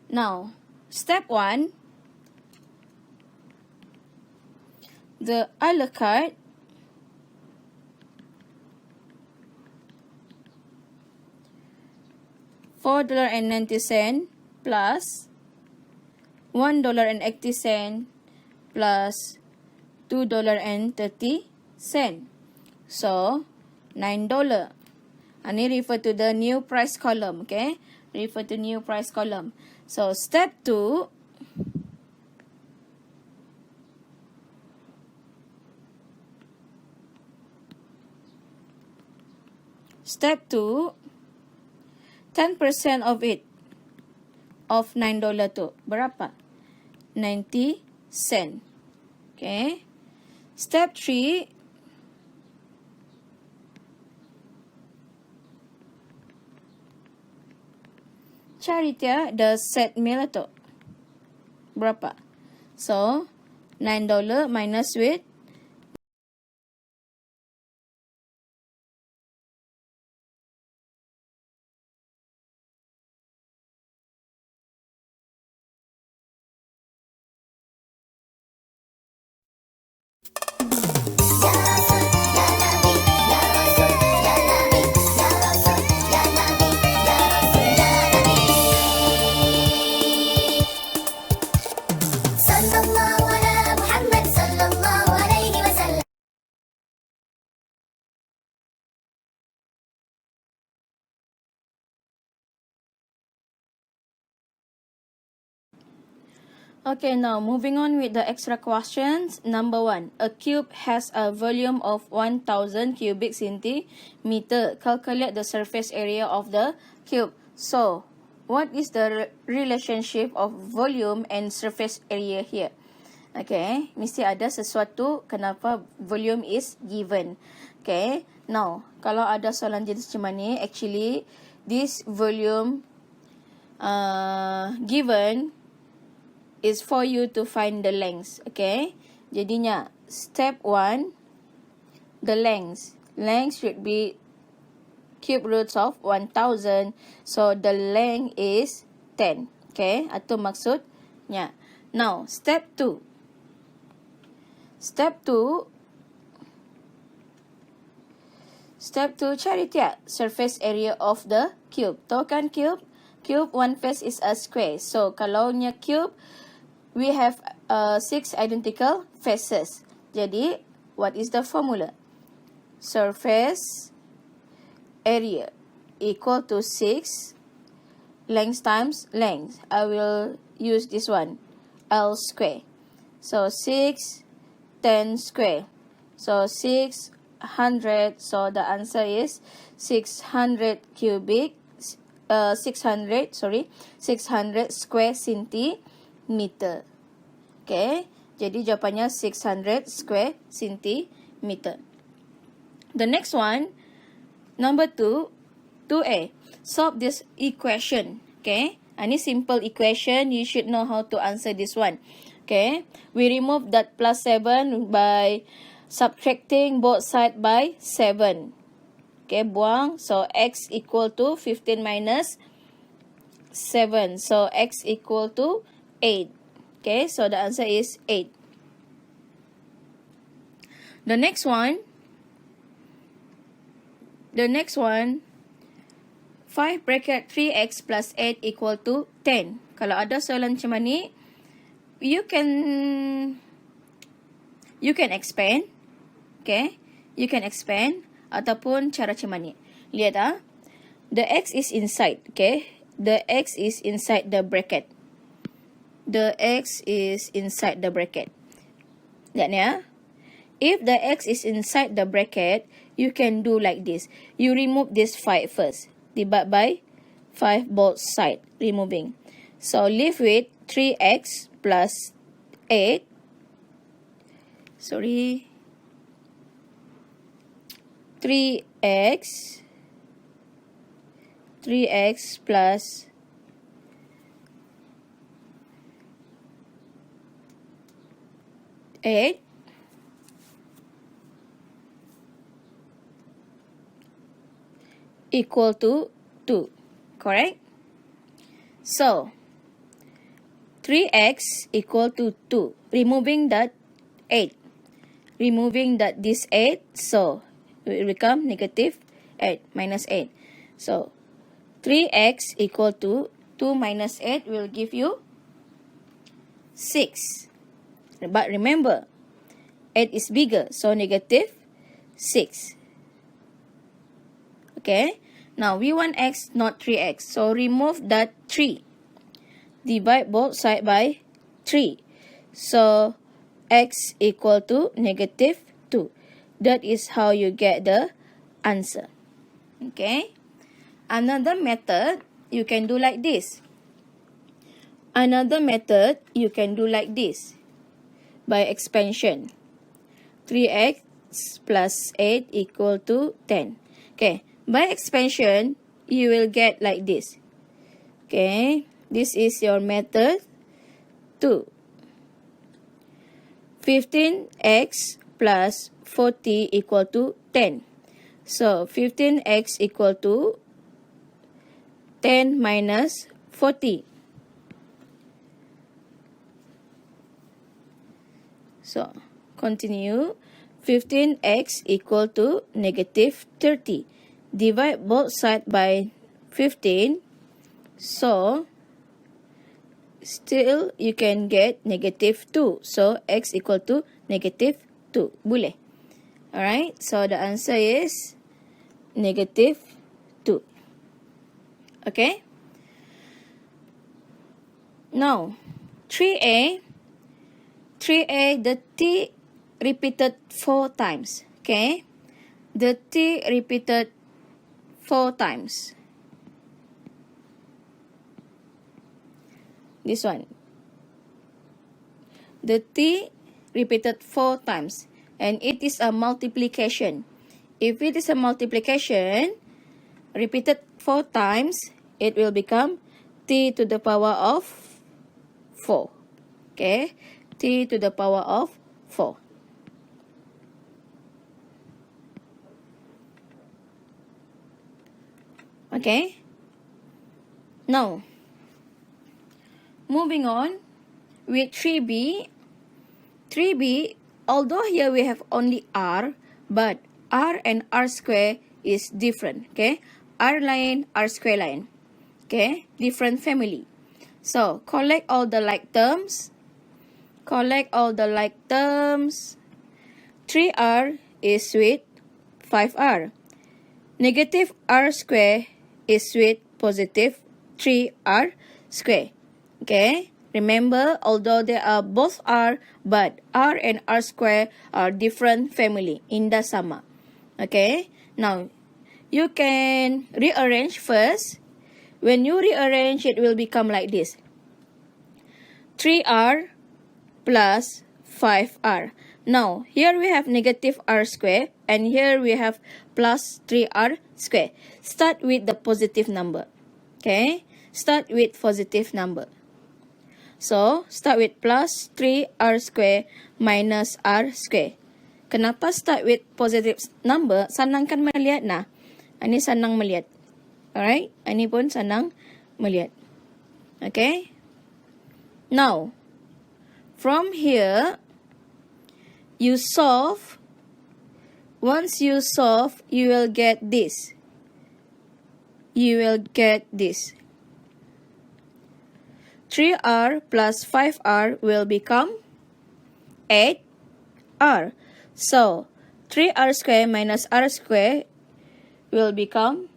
Now, step 1. The a la carte $4.90 plus $1.80 plus $2.30. So, $9. Ini refer to the new price column. Okay. Refer to new price column. So, step 2. Step 2. 10% of it. Of $9 tu. Berapa? 90 cent. Okay. Step 3. Cari dia the set meal tu. Berapa? So, $9 minus with Okay, now moving on with the extra questions. Number 1. A cube has a volume of 1000 cubic centimeter. Calculate the surface area of the cube. So, what is the relationship of volume and surface area here? Okay, mesti ada sesuatu kenapa volume is given. Okay, now kalau ada soalan jenis macam ni, actually this volume given is for you to find the length. Okay, jadinya step 1, the length should be cube roots of 1000, so the length is 10. Okay, itu maksudnya. Now step 2, cari tiap surface area of the cube. Tahu kan cube? Cube, one face is a square. So, kalau nya cube, we have 6 identical faces. Jadi, what is the formula? Surface area equal to 6 length times length. I will use this one, L square. So, 6 10 square. So 600. So the answer is 600 square centimeter. Okay. Jadi jawapannya 600 square centimeter. The next one, number 2A. Solve this equation. Okay. Ini simple equation. You should know how to answer this one. Okay, we remove that plus 7 by subtracting both sides by 7. Okay, buang. So, x equal to 15 minus 7. So, x equal to 8. Okay, so the answer is 8. The next one, 5 bracket 3x plus 8 equal to 10. Kalau ada soalan macam ni, you can expand. Okay, you can expand ataupun cara macam ni. Lihat the x is inside. Okay, the x is inside the bracket. The x is inside the bracket. Lihat ni If the x is inside the bracket, you can do like this. You remove this 5 first. Divide by 5 both side. Removing. So leave with 3x plus 8. 3x plus 8 equal to 2. Correct? So 3x equal to 2. Removing that 8. Removing that this 8. So, it will become negative 8 minus 8. So, 3x equal to 2 minus 8 will give you 6. But remember, 8 is bigger. So, negative 6. Okay. Now, we want x, not 3x. So, remove that 3. Divide both sides by 3. So, x equal to negative 2. That is how you get the answer. Okay. Another method, you can do like this. By expansion. 3x plus 8 equal to 10. Okay. By expansion, you will get like this. Okay. This is your method 2. 15x plus 40 equal to 10. So, 15x equal to 10 minus 40. So, continue. 15x equal to negative 30. Divide both sides by 15. So, still you can get negative 2. So, x equal to negative 2. Boleh. Alright. So, the answer is negative 2. Okay. Now, 3a, the t repeated 4 times. Okay. The t repeated 4 times. This one. The T repeated 4 times. And it is a multiplication. If it is a multiplication, repeated 4 times, it will become T to the power of 4. Okay? T to the power of 4. Okay? Now, moving on with 3b. 3b, although here we have only r, but r and r square is different. Okay? R lain, r square lain. Okay? Different family. So, collect all the like terms. Collect all the like terms. 3r is with 5r. Negative r square is with positive 3r square. Okay? Remember, although they are both r, but r and r square are different family. Indah sama. Okay? Now, you can rearrange first. When you rearrange, it will become like this. 3r plus 5r. Now, here we have negative r square, and here we have plus 3r square. Start with the positive number. Okay? Start with positive number. So, start with plus 3r square minus r square. Kenapa start with positive number? Senang kan melihat nah. Ini senang melihat. Alright? Ini pun senang melihat. Okay? Now, from here, you solve. Once you solve, you will get this. You will get this. 3r plus 5r will become 8r. So, 3r square minus r square will become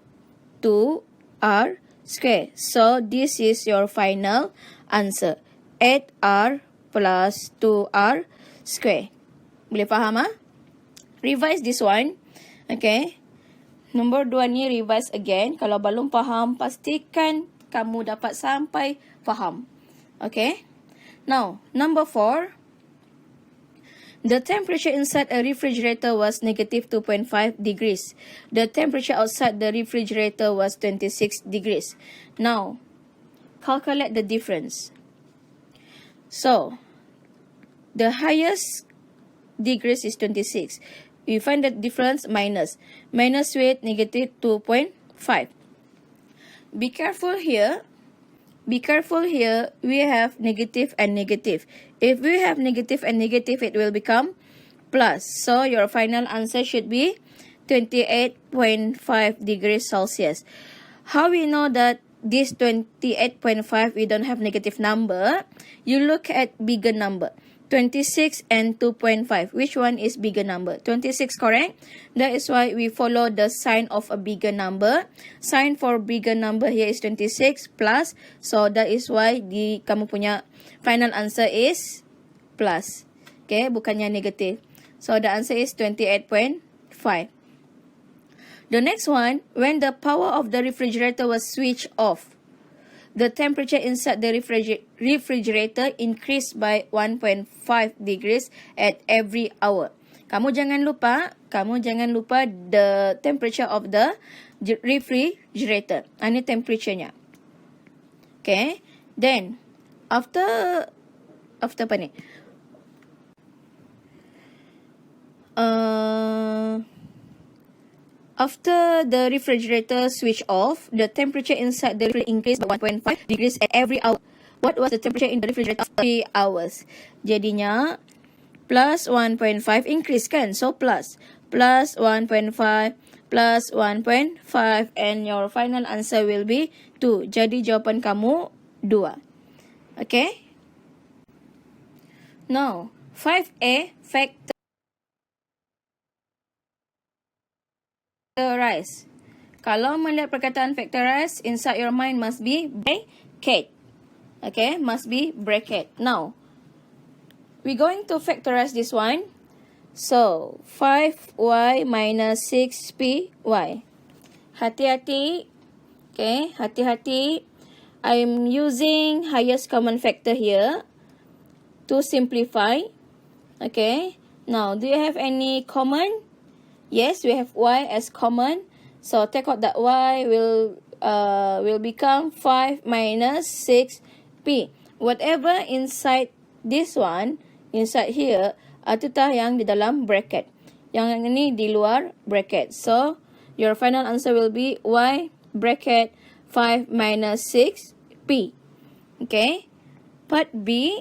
2r square. So, this is your final answer. 8r plus 2r square. Boleh faham ah? Revise this one. Okay. Nombor 2 ni revise again. Kalau belum faham, pastikan kamu dapat sampai faham. Okay. Now, number 4. The temperature inside a refrigerator was negative 2.5 degrees. The temperature outside the refrigerator was 26 degrees. Now, calculate the difference. So, the highest degrees is 26. We find the difference minus. Minus with negative 2.5. Be careful here. Be careful here. We have negative and negative. If we have negative and negative, it will become plus. So, your final answer should be 28.5 degrees Celsius. How we know that this 28.5, we don't have negative number? You look at bigger number. 26 and 2.5. Which one is bigger number? 26, correct? That is why we follow the sign of a bigger number. Sign for bigger number here is 26 plus. So, that is why kamu punya final answer is plus. Okay, bukannya negative. So, the answer is 28.5. The next one, when the power of the refrigerator was switched off, the temperature inside the refrigerator increased by 1.5 degrees at every hour. Kamu jangan lupa the temperature of the refrigerator. Ini temperature-nya. Okay. Then, after apa ni? After the refrigerator switch off, the temperature inside the refrigerator increased by 1.5 degrees at every hour. What was the temperature in the refrigerator after 3 hours? Jadinya, plus 1.5 increase kan? So, plus 1.5 plus 1.5 and your final answer will be 2. Jadi, jawapan kamu 2. Okay? Now, 5A, factor. Factorize. Kalau melihat perkataan factorize, inside your mind must be bracket. Okay, must be bracket. Now, we're going to factorize this one. So, 5y minus 6py. Hati-hati. Okay, hati-hati. I'm using highest common factor here. to simplify. Okay, now do you have any common? Yes, we have y as common. So take out that y will become 5 minus 6p. Whatever inside this one, inside here, itu tah yang di dalam bracket. Yang ini di luar bracket. So your final answer will be y bracket 5 minus 6p. Okay. Part B.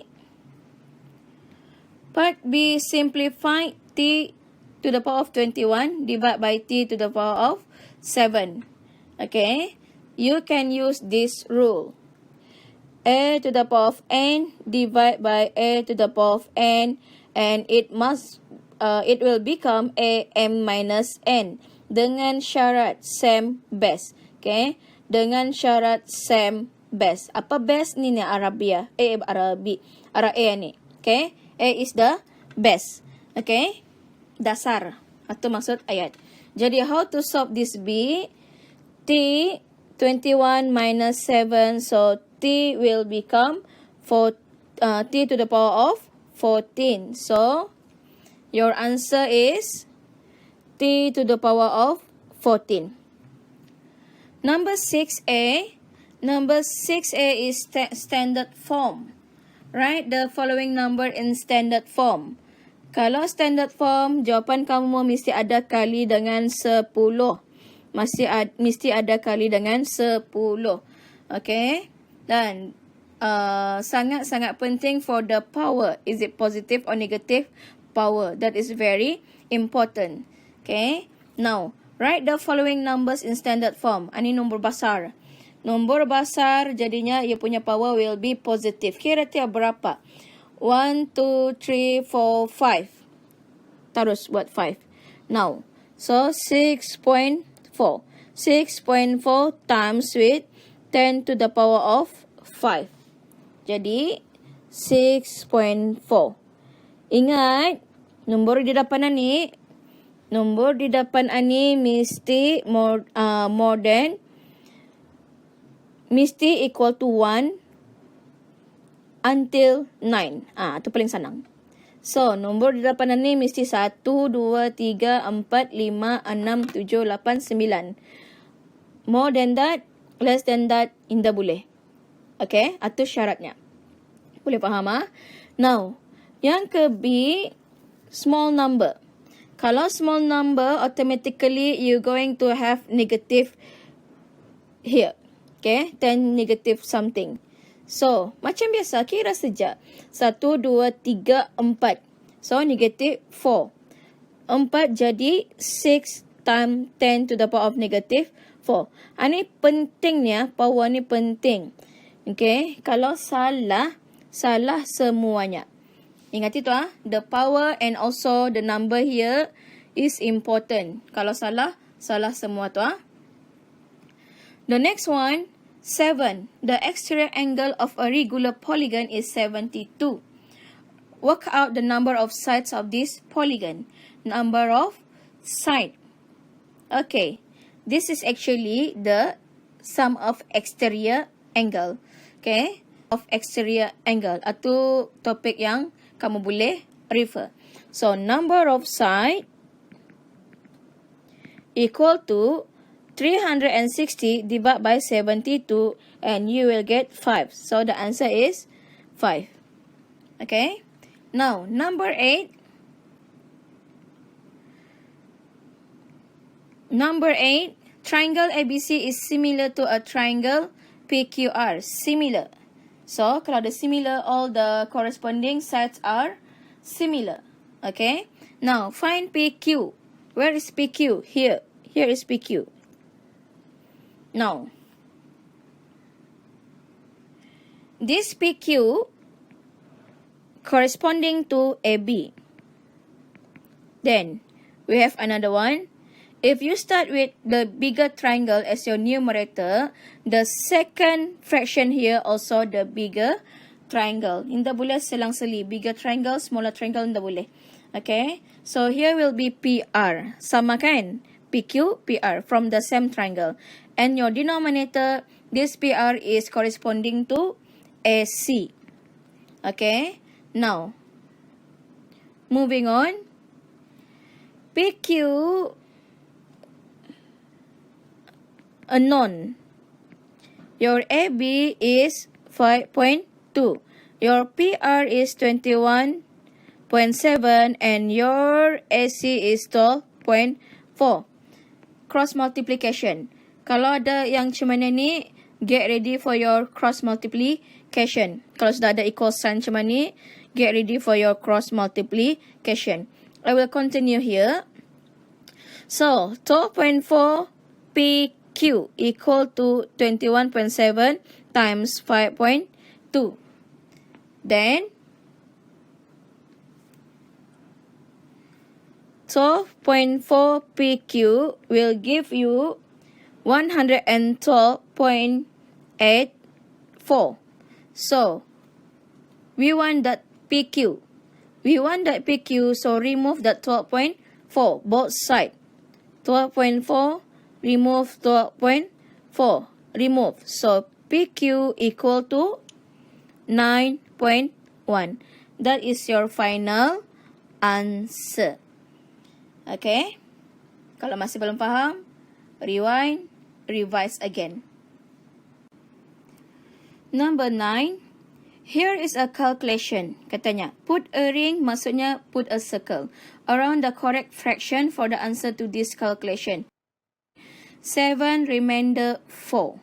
Part B, simplify t to the power of 21 divided by t to the power of 7. Okay. You can use this rule. A to the power of n divided by a to the power of n, and it will become a m minus n dengan syarat same base. Okay, dengan syarat same base. Apa base ni Arabia? Arab A ni. Okay, A is the base. Okay, dasar. Itu maksud ayat. Jadi how to solve this B? T 21 minus 7, so t will become t to the power of 14. So your answer is t to the power of 14. Number 6A. Number 6A is standard form. Write the following number in standard form. Kalau standard form, jawapan kamu mesti ada kali dengan 10. Mesti ada kali dengan 10. Okay. Dan sangat-sangat penting for the power. Is it positive or negative power? That is very important. Okay. Now, write the following numbers in standard form. Ini nombor besar. Nombor besar jadinya ia punya power will be positive. Kira-kira berapa? 1, 2, 3, 4, 5. Terus buat 5. Now, so 6.4. 6.4 times with 10 to the power of 5. Jadi, 6.4. Ingat, nombor di depan ni mesti more than, mesti equal to 1 until 9. Itu paling senang. So, nombor di depan ni mesti 1, 2, 3, 4, 5, 6, 7, 8, 9. More than that, less than that, tidak boleh. Okay, itu syaratnya. Boleh faham? Now, yang ke B, small number. Kalau small number, automatically you going to have negative here. Okay, 10 negative something. So, macam biasa, kira saja. 1, 2, 3, 4. So, negative 4. 4 jadi 6 times 10 to the power of negative 4. Ini pentingnya, power ni penting. Okay, kalau salah semuanya. Ingat itu the power and also the number here is important. Kalau salah semua tu The next one, 7. The exterior angle of a regular polygon is 72. Work out the number of sides of this polygon. Number of sides. Okay. This is actually the sum of exterior angle. Okay. Of exterior angle. Itu topik yang kamu boleh refer. So, number of sides equal to 360 divided by 72, and you will get 5. So, the answer is 5. Okay. Now, number 8. Number 8. Triangle ABC is similar to a triangle PQR. Similar. So, kalau ada similar, all the corresponding sides are similar. Okay. Now, find PQ. Where is PQ? Here. Here is PQ. Now, this PQ corresponding to AB. Then, we have another one. If you start with the bigger triangle as your numerator, the second fraction here also the bigger triangle. Tidak boleh selang-seli. Bigger triangle, smaller triangle, tidak boleh. Okay. So, here will be PR. Sama kan? PQ, PR from the same triangle. And your denominator, this PR is corresponding to AC. Okay. Now, moving on. PQ unknown. Your AB is 5.2. Your PR is 21.7 and your AC is 12.4. Cross multiplication. Kalau ada yang macam mana ni, get ready for your cross multiplication. Kalau sudah ada equal sign macam ni, get ready for your cross multiplication. I will continue here. So, 12.4 PQ equal to 21.7 times 5.2. Then, 12.4 PQ will give you 112.84. So, we want that PQ. We want that PQ, so remove that 12.4, both sides. 12.4, remove 12.4, remove. So, PQ equal to 9.1. That is your final answer. Okay? Kalau masih belum faham, rewind, revise again. Number 9. Here is a calculation. Katanya, put a ring, maksudnya put a circle around the correct fraction for the answer to this calculation. 7 remainder 4.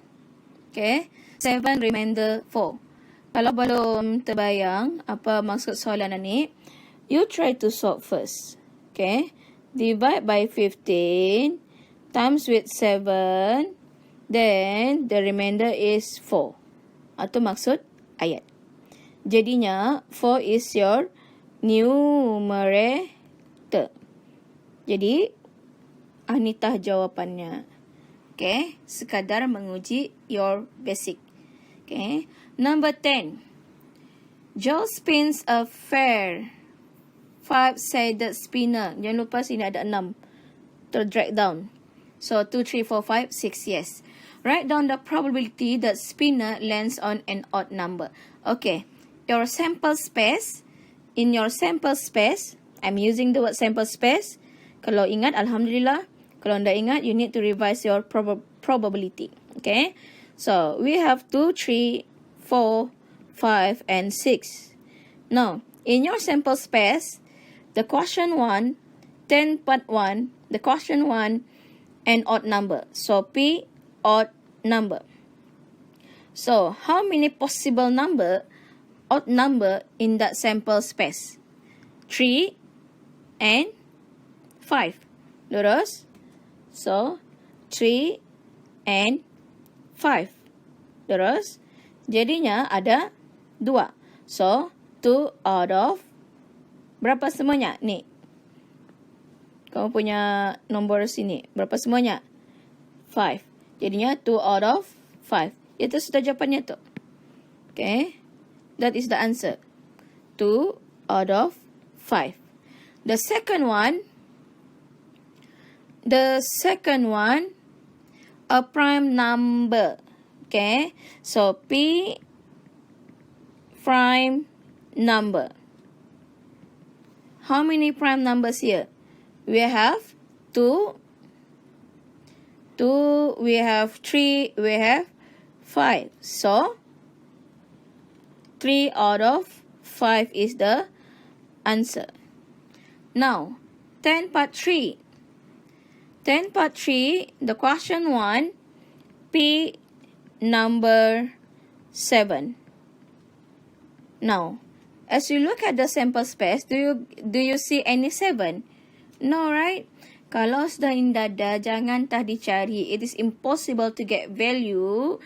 Okay? 7 remainder 4. Kalau belum terbayang apa maksud soalan ni, you try to solve first. Okay? Divide by 15 times with 7, then the remainder is 4. Itu maksud ayat. Jadinya 4 is your numerator. Jadi anitah jawapannya. Okay, sekadar menguji your basic. Okay, number 10. Joel spins a fair 5-sided spinner. Jangan lupa sini ada 6. Drag down. So 2, 3, 4, 5, 6. Yes. Write down the probability that spinner lands on an odd number. Okay. Your sample space. In your sample space, I'm using the word sample space. Kalau ingat, Alhamdulillah. Kalau tidak ingat, you need to revise your probability. Okay. So, we have 2, 3, 4, 5, and 6. Now, in your sample space, the question 1, 10 part 1, the question 1, an odd number. So, P, odd number. So, how many possible odd number in that sample space? 3 and 5. Lurus? So, 3 and 5. Lurus? Jadinya ada 2. So, 2 out of berapa semuanya? Ni. Kamu punya nombor sini. Berapa semuanya? 5. Jadinya 2 out of 5. Itu sudah jawapannya tu. Okay. That is the answer. 2 out of 5. The second one, a prime number. Okay. So, P prime number. How many prime numbers here? We have 2, we have 3, we have 5. So, 3 out of 5 is the answer. Now, 10 part 3. 10 part 3, the question 1, P number 7. Now, as you look at the sample space, do you see any 7? No, right? Kalau sudah indada, jangan tah dicari. It is impossible to get value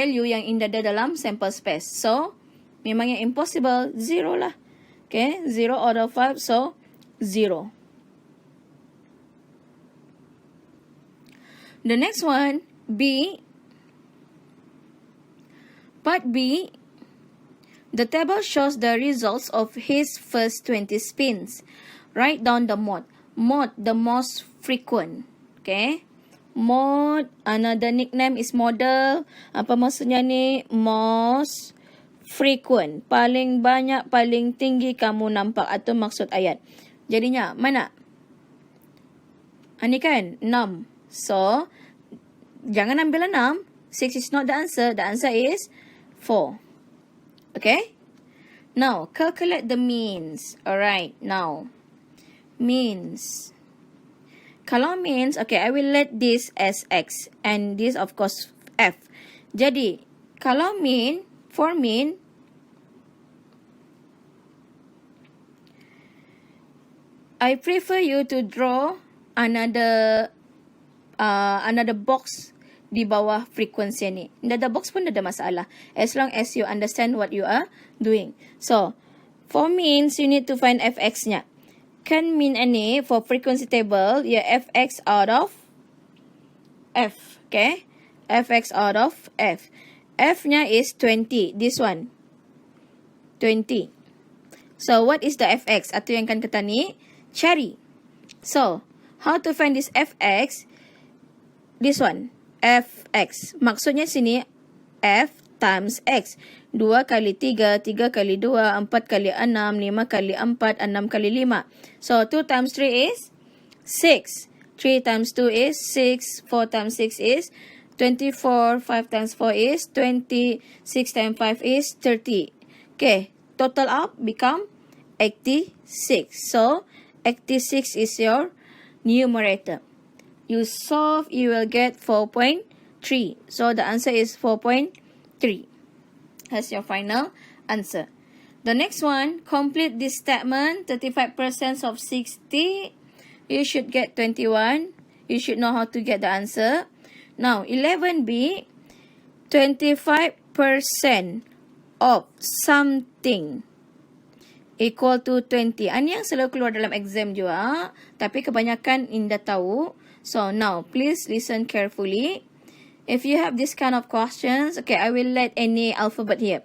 yang indada dalam sample space. So, memang yang impossible, 0 lah. Okay, 0 out of 5, so 0. The next one, B. Part B, the table shows the results of his first 20 spins. Write down the mode. Mode, the most frequent. Okay. Mode, another nickname is model. Apa maksudnya ni? Most frequent. Paling banyak, paling tinggi kamu nampak. Atau maksud ayat. Jadinya, mana? Ini kan 6. So, jangan ambil 6. 6 is not the answer. The answer is 4. Okay? Now, calculate the means. Alright, now. Means. Kalau means, okay, I will let this as X. And this, of course, F. Jadi, kalau mean, for mean, I prefer you to draw another box di bawah frekuensi ni. Ada box pun ada masalah. As long as you understand what you are doing. So, for means, you need to find fx-nya. Kan mean ni, for frequency table, ya fx out of f. Okay? Fx out of f. F-nya is 20. This one. 20. So, what is the fx? Atau yang kan kata ni, cari. So, how to find this fx? This one. Fx. Maksudnya sini f times x. 2 kali 3, 3 kali 2, 4 kali 6, 5 kali 4, 6 kali 5. So 2 times 3 is 6. 3 times 2 is 6. 4 times 6 is 24. 5 times 4 is 20. 6 times 5 is 30. Okay. Total up become 86. So 86 is your numerator. You solve, you will get 4.3. So the answer is 4.3. That's your final answer. The next one, complete this statement. 35% of 60. You should get 21. You should know how to get the answer. Now, 11B, 25% of something equal to 20. Ini yang selalu keluar dalam exam juga. Tapi kebanyakan Indah tahu. So now, please listen carefully. If you have this kind of questions, okay, I will let any alphabet here.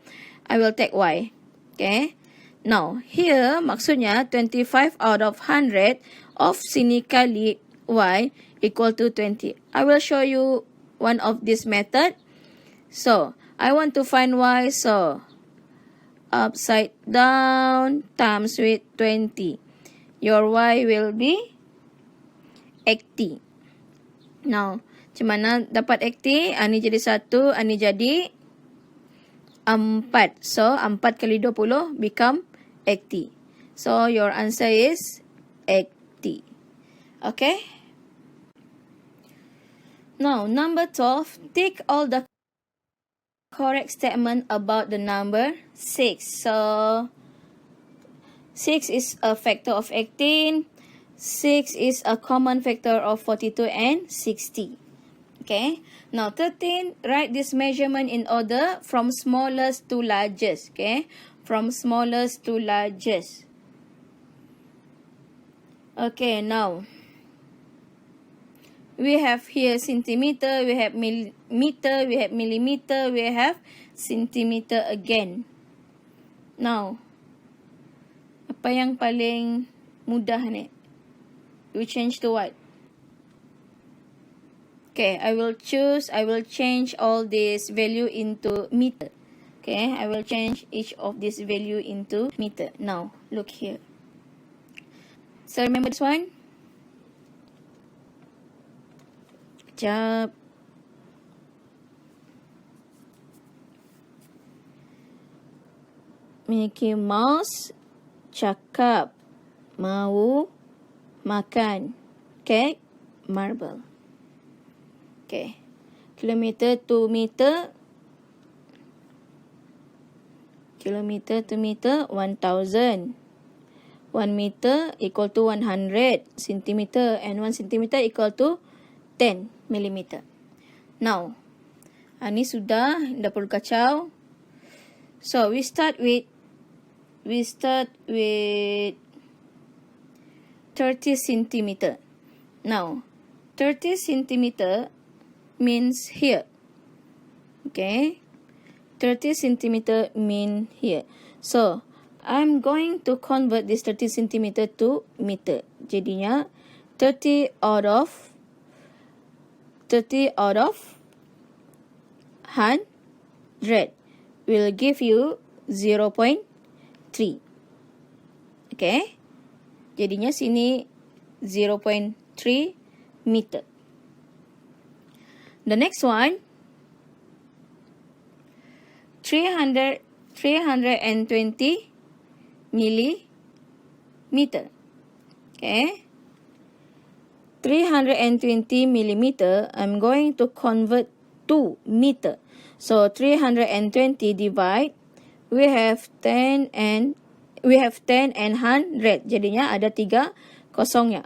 I will take Y. Okay. Now, here, maksudnya 25 out of 100 of sini kali Y equal to 20. I will show you one of this method. So, I want to find Y. So, upside down times with 20. Your Y will be 80. Now, macam mana dapat 80? Ini jadi 1, ini jadi 4. So, 4 kali 20 become 80. So, your answer is 80. Okay? Now, number 12. Take all the correct statement about the number 6. So, 6 is a factor of 18. 6 is a common factor of 42 and 60. Okay. Now, 13, write this measurement in order from smallest to largest. Okay. From smallest to largest. Okay, now. We have here centimeter, we have meter, we have millimeter, we have centimeter again. Now, apa yang paling mudah ni? We change to what? Okay, I will change all this value into meter. Okay, I will change each of this value into meter. Now, look here. So, remember this one? Sekejap. Mickey Mouse cakap mau makan cake marble. Okay. Kilometer to meter. Kilometer to meter 1000. 1 meter equal to 100 centimeter. And 1 centimeter equal to 10 millimeter. Now, ini sudah. Dah perlu kacau. So, we start with 30 centimeter. Now, 30 centimeter means here. Okay. 30 centimeter mean here. So, I'm going to convert this 30 centimeter to meter. Jadinya, 30 out of 100 will give you 0.3. Okay. Jadinya sini 0.3 meter. The next one, 320 millimeter. Okay. 320 millimeter, I'm going to convert to meter. So 320 divide, we have 10 and 100. Jadinya ada 3 kosongnya.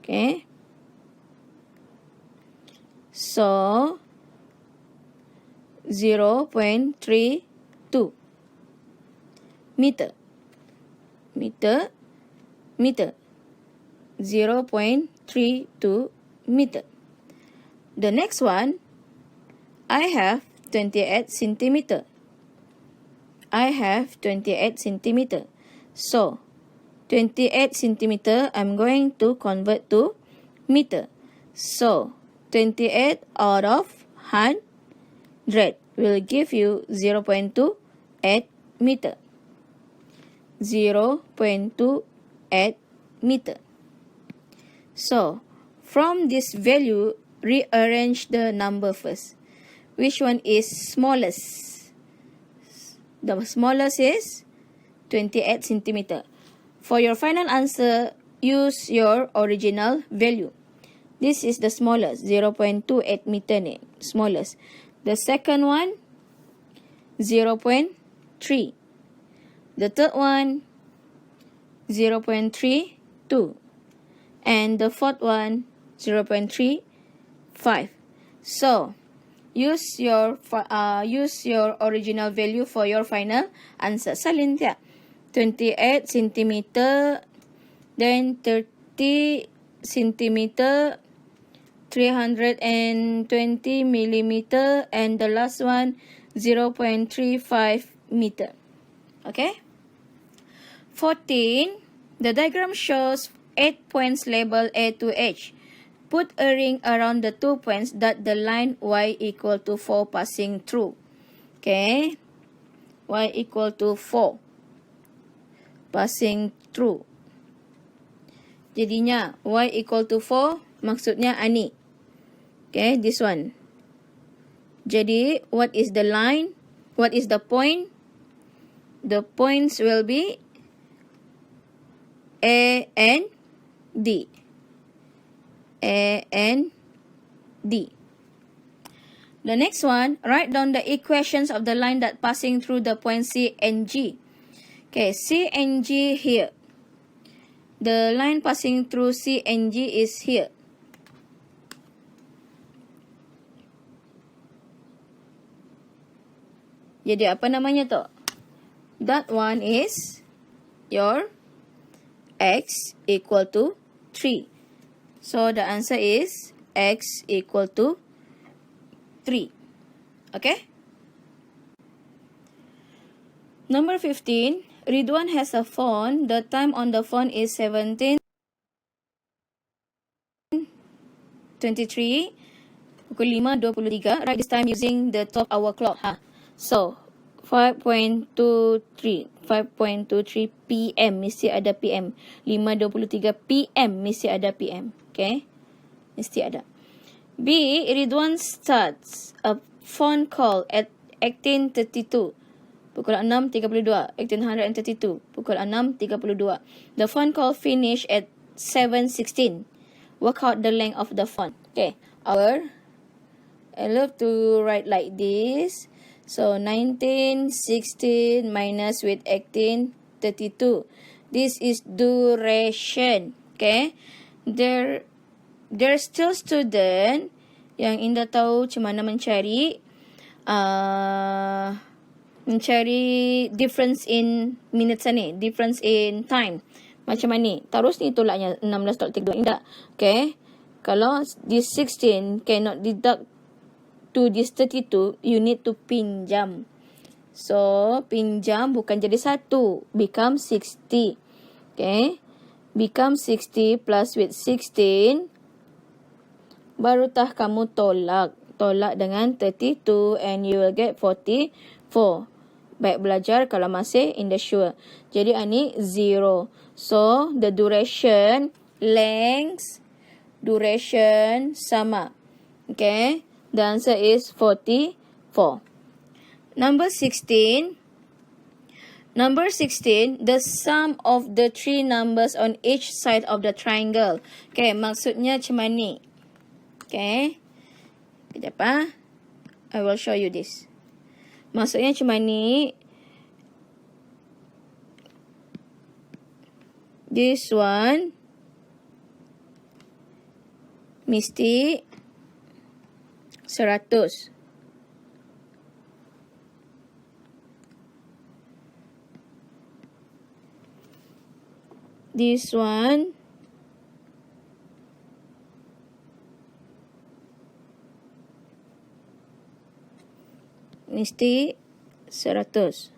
Okay. So 0.32 meter. 0.32 meter. The next one, I have 28 centimeter. So 28 centimeter, I'm going to convert to meter. So 28 out of 100 will give you 0.28 meter. 0.28 meter. So, from this value, rearrange the number first. Which one is smallest? The smallest is 28 centimeter. For your final answer, use your original value. This is the smallest, 0.28 meter ni, smallest. The second one, 0.3. The third one, 0.32. And the fourth one, 0.35. So, use your original value for your final answer. Salin tiap. 28 centimeter, then 30 centimeter, 320 millimeter, and the last one, 0.35 meter. Okay? 14. The diagram shows 8 points labeled A to H. Put a ring around the 2 points that the line Y equal to 4 passing through. Okay? Y equal to 4 passing through. Jadinya Y equal to 4 maksudnya ani. Okay, this one. Jadi, what is the line? What is the point? The points will be A and D. A and D. The next one, write down the equations of the line that passing through the point C and G. Okay, C and G here. The line passing through C and G is here. Jadi apa namanya tu? That one is your X equal to 3. So the answer is X equal to 3. Okay? Number 15. Ridwan has a phone. The time on the phone is 17:23. Pukul 5:23. Write this time using the 12-hour clock. So 5.23 PM mesti ada PM. 5:23 PM mesti ada PM. Okay? Mesti ada. B. Ridwan starts a phone call at 18:32. Pukul 6.32. 1832. Pukul 6.32. The phone call finish at 7:16. Work out the length of the phone. Okay. I love to write like this. So 19:16 minus with 18:32. This is duration. Okay. There's still student yang Indah tahu macam mana mencari difference in minutes ni, difference in time. Macam mana ni? Terus ni tolaknya 16.32 Indah. Okay. Kalau this 16 cannot deduct to this 32, you need to pinjam. So, pinjam bukan jadi 1, become 60. Okay. Become 60 plus with 16. Barutah kamu tolak. Tolak dengan 32 and you will get 44. baik belajar kalau masih in the sure. Jadi ini 0. So the duration, length, duration sama. Okay. The answer is 44. Number 16. Number 16, the sum of the three numbers on each side of the triangle. Okay, maksudnya macam ni. Okay. Kejap ah. I will show you this. Maksudnya macam ni. This one mesti 100. This one mesti 100.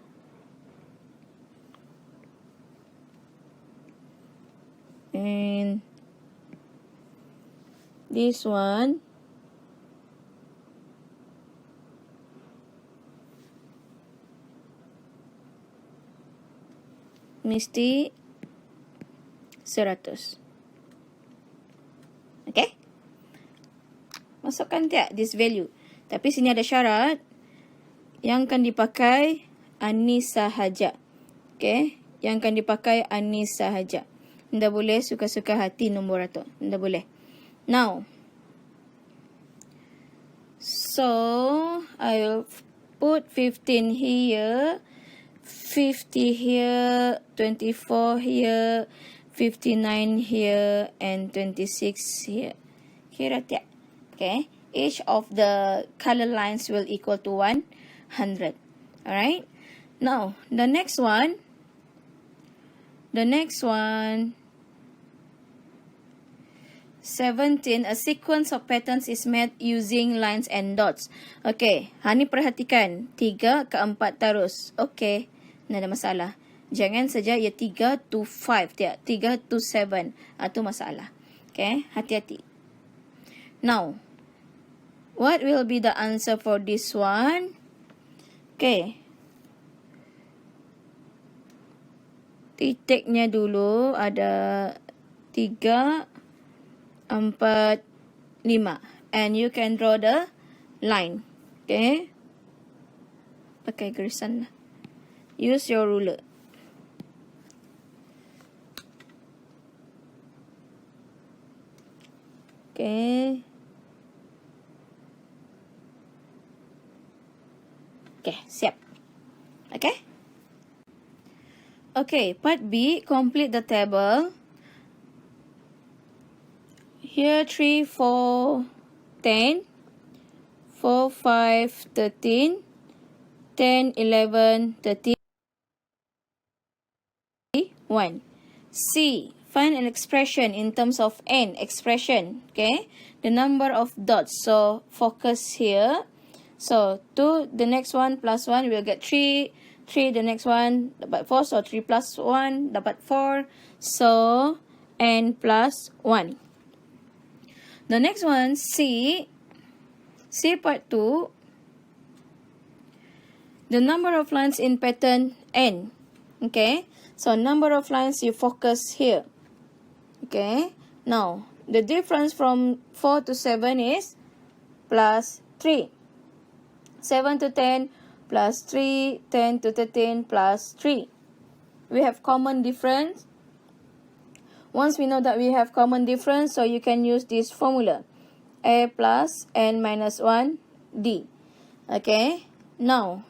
And this one mesti 100. Okay? Masukkan tak this value. Tapi sini ada syarat. Yang akan dipakai Anis sahaja. Okay? Yang akan dipakai Anis sahaja. Tidak boleh suka-suka hati nombor tu. Tidak boleh. Now. So, I will put 15 here. 50 here. 24 here. 59 here and 26 here. Kira tak? Okay. Each of the color lines will equal to 100. Alright. Now, the next one. The next one. 17. A sequence of patterns is made using lines and dots. Okay. Hani perhatikan. 3 ke 4 terus. Okay. Tidak ada masalah. Jangan saja ia 3 to 5. Tidak. 3 to 7. Itu masalah. Okay. Hati-hati. Now. What will be the answer for this one? Okay. Titiknya dulu ada 3, 4, 5. And you can draw the line. Okay. Pakai garisan lah. Use your ruler. Okay. Okay, siap. Okay. Okay, part B, complete the table. Here 3, 4, 10, 4, 5, 13, 10, 11, 13, 1. C. Find an expression in terms of n expression. Okay. The number of dots. So, focus here. So, 2, the next one plus 1, we'll get 3. 3, the next one, dapat 4. So, 3 plus 1, dapat 4. So, n plus 1. The next one, C. C part 2. The number of lines in pattern n. Okay. So, number of lines you focus here. Okay. Now, the difference from 4 to 7 is plus 3. 7 to 10 plus 3. 10 to 13 plus 3. We have common difference. Once we know that we have common difference, so you can use this formula. A plus n minus 1 D. Okay. Now,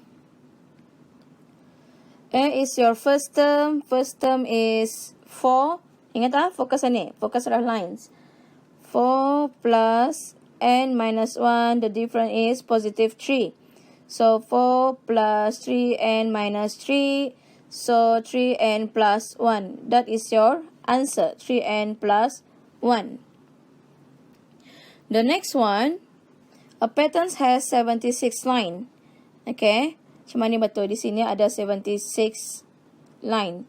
A is your first term. First term is 4. Ingat ah, fokus ni. Fokus adalah lines. 4 plus n minus 1. The difference is positive 3. So, 4 plus 3n minus 3. So, 3n plus 1. That is your answer. 3n plus 1. The next one. A pattern has 76 line. Okay. Macam mana betul? Di sini ada 76 line.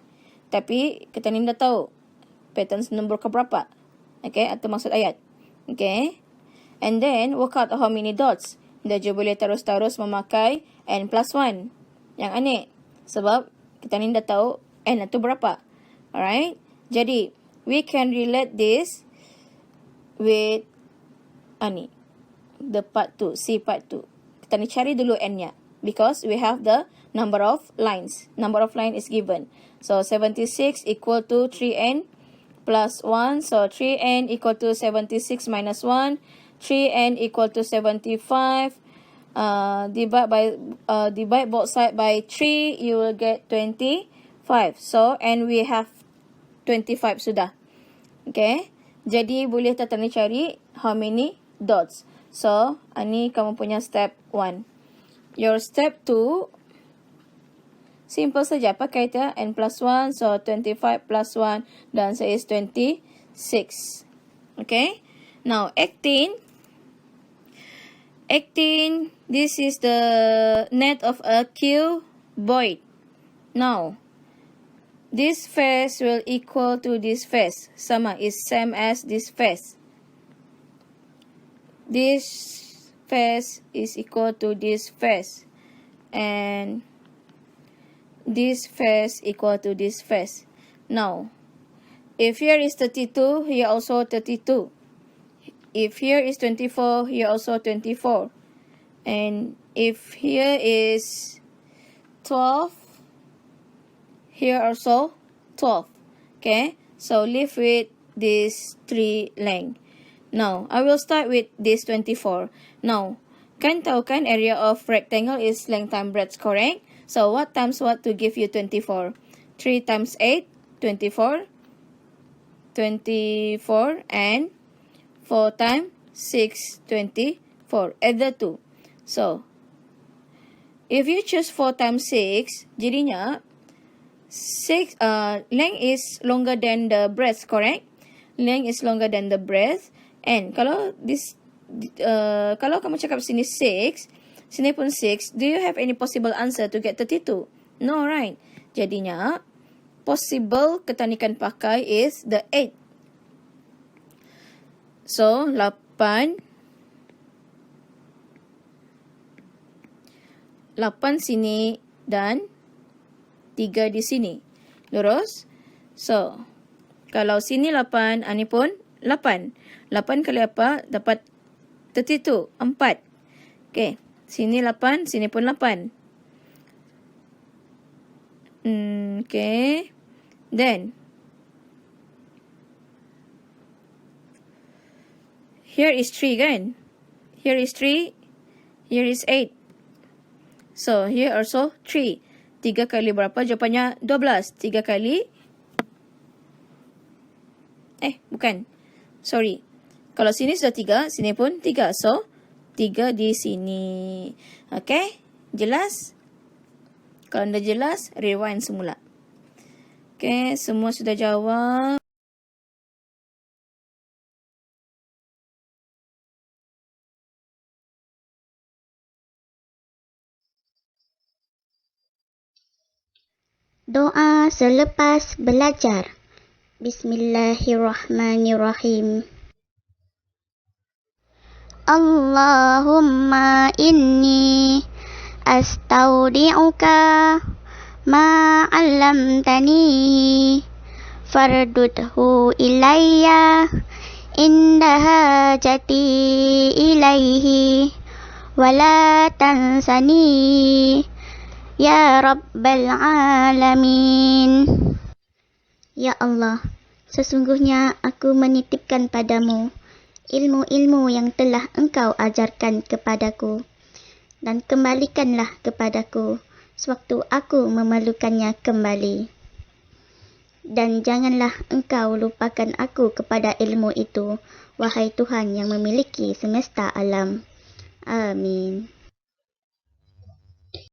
Tapi, kita ni dah tahu. Pattern nombor keberapa. Okay. Atau maksud ayat. Okay. And then, work out how many dots. Dia je boleh terus-terus memakai n plus 1. yang aneh. Sebab kita ni dah tahu n itu berapa. Alright. Jadi, we can relate this with ni. The part 2, C part 2. Kita ni cari dulu n-nya. Because we have the number of lines. Number of line is given. So, 76 equal to 3n plus 1. So, 3n equal to 76 minus 1. 3n equal to 75. Divide both sides by 3. You will get 25. So, and we have 25 sudah. Okay. Jadi, boleh Tata ni cari how many dots. So, ni kamu punya step 1. Your step 2, simple saja. Pakai n plus 1. So, 25 plus 1. Dan so is 26. Okay. Now, 18. This is the net of a cuboid. Now, this face will equal to this face. Sama, is same as this face. This face is equal to this face. And this face equal to this face. Now, if here is 32, here also 32. If here is 24, here also 24. And if here is 12, here also 12. Okay, so live with this 3 length. Now, I will start with this 24. Now, kan tahu kan area of rectangle is length times breadth, correct? So, what times what to give you 24? 3 times 8, 24. 24 and 4 times 6, 24. Add the 2. So, if you choose 4 times 6, jadinya 6 length is longer than the breadth, correct? Length is longer than the breadth. And kalau kalau kamu cakap sini 6, sini pun 6, do you have any possible answer to get 32? No, right? Jadinya, possible ketanikan pakai is the 8. So, 8 sini dan 3 di sini. Lurus? So, kalau sini 8, ni pun 8. 8 kali apa? Dapat 32. 4. Okay. Sini 8, sini pun 8. Okay. Then, here is 3 kan? Here is 3. Here is 8. So, here also 3. 3 kali berapa? Jawapannya 12. 3 kali. Bukan. Sorry. Kalau sini sudah 3, sini pun 3. So, 3 di sini. Okay? Jelas? Kalau anda jelas, rewind semula. Okay, semua sudah jawab. Doa selepas belajar. Bismillahirrahmanirrahim. Allahumma inni astaudi'uka ma 'allamtani fardudhu ilayya inda hajati ilaihi wala tansani ya rabbal alamin. Ya Allah, sesungguhnya aku menitipkan padamu ilmu-ilmu yang telah engkau ajarkan kepadaku, dan kembalikanlah kepadaku sewaktu aku memerlukannya kembali. Dan janganlah engkau lupakan aku kepada ilmu itu, wahai Tuhan yang memiliki semesta alam. Amin.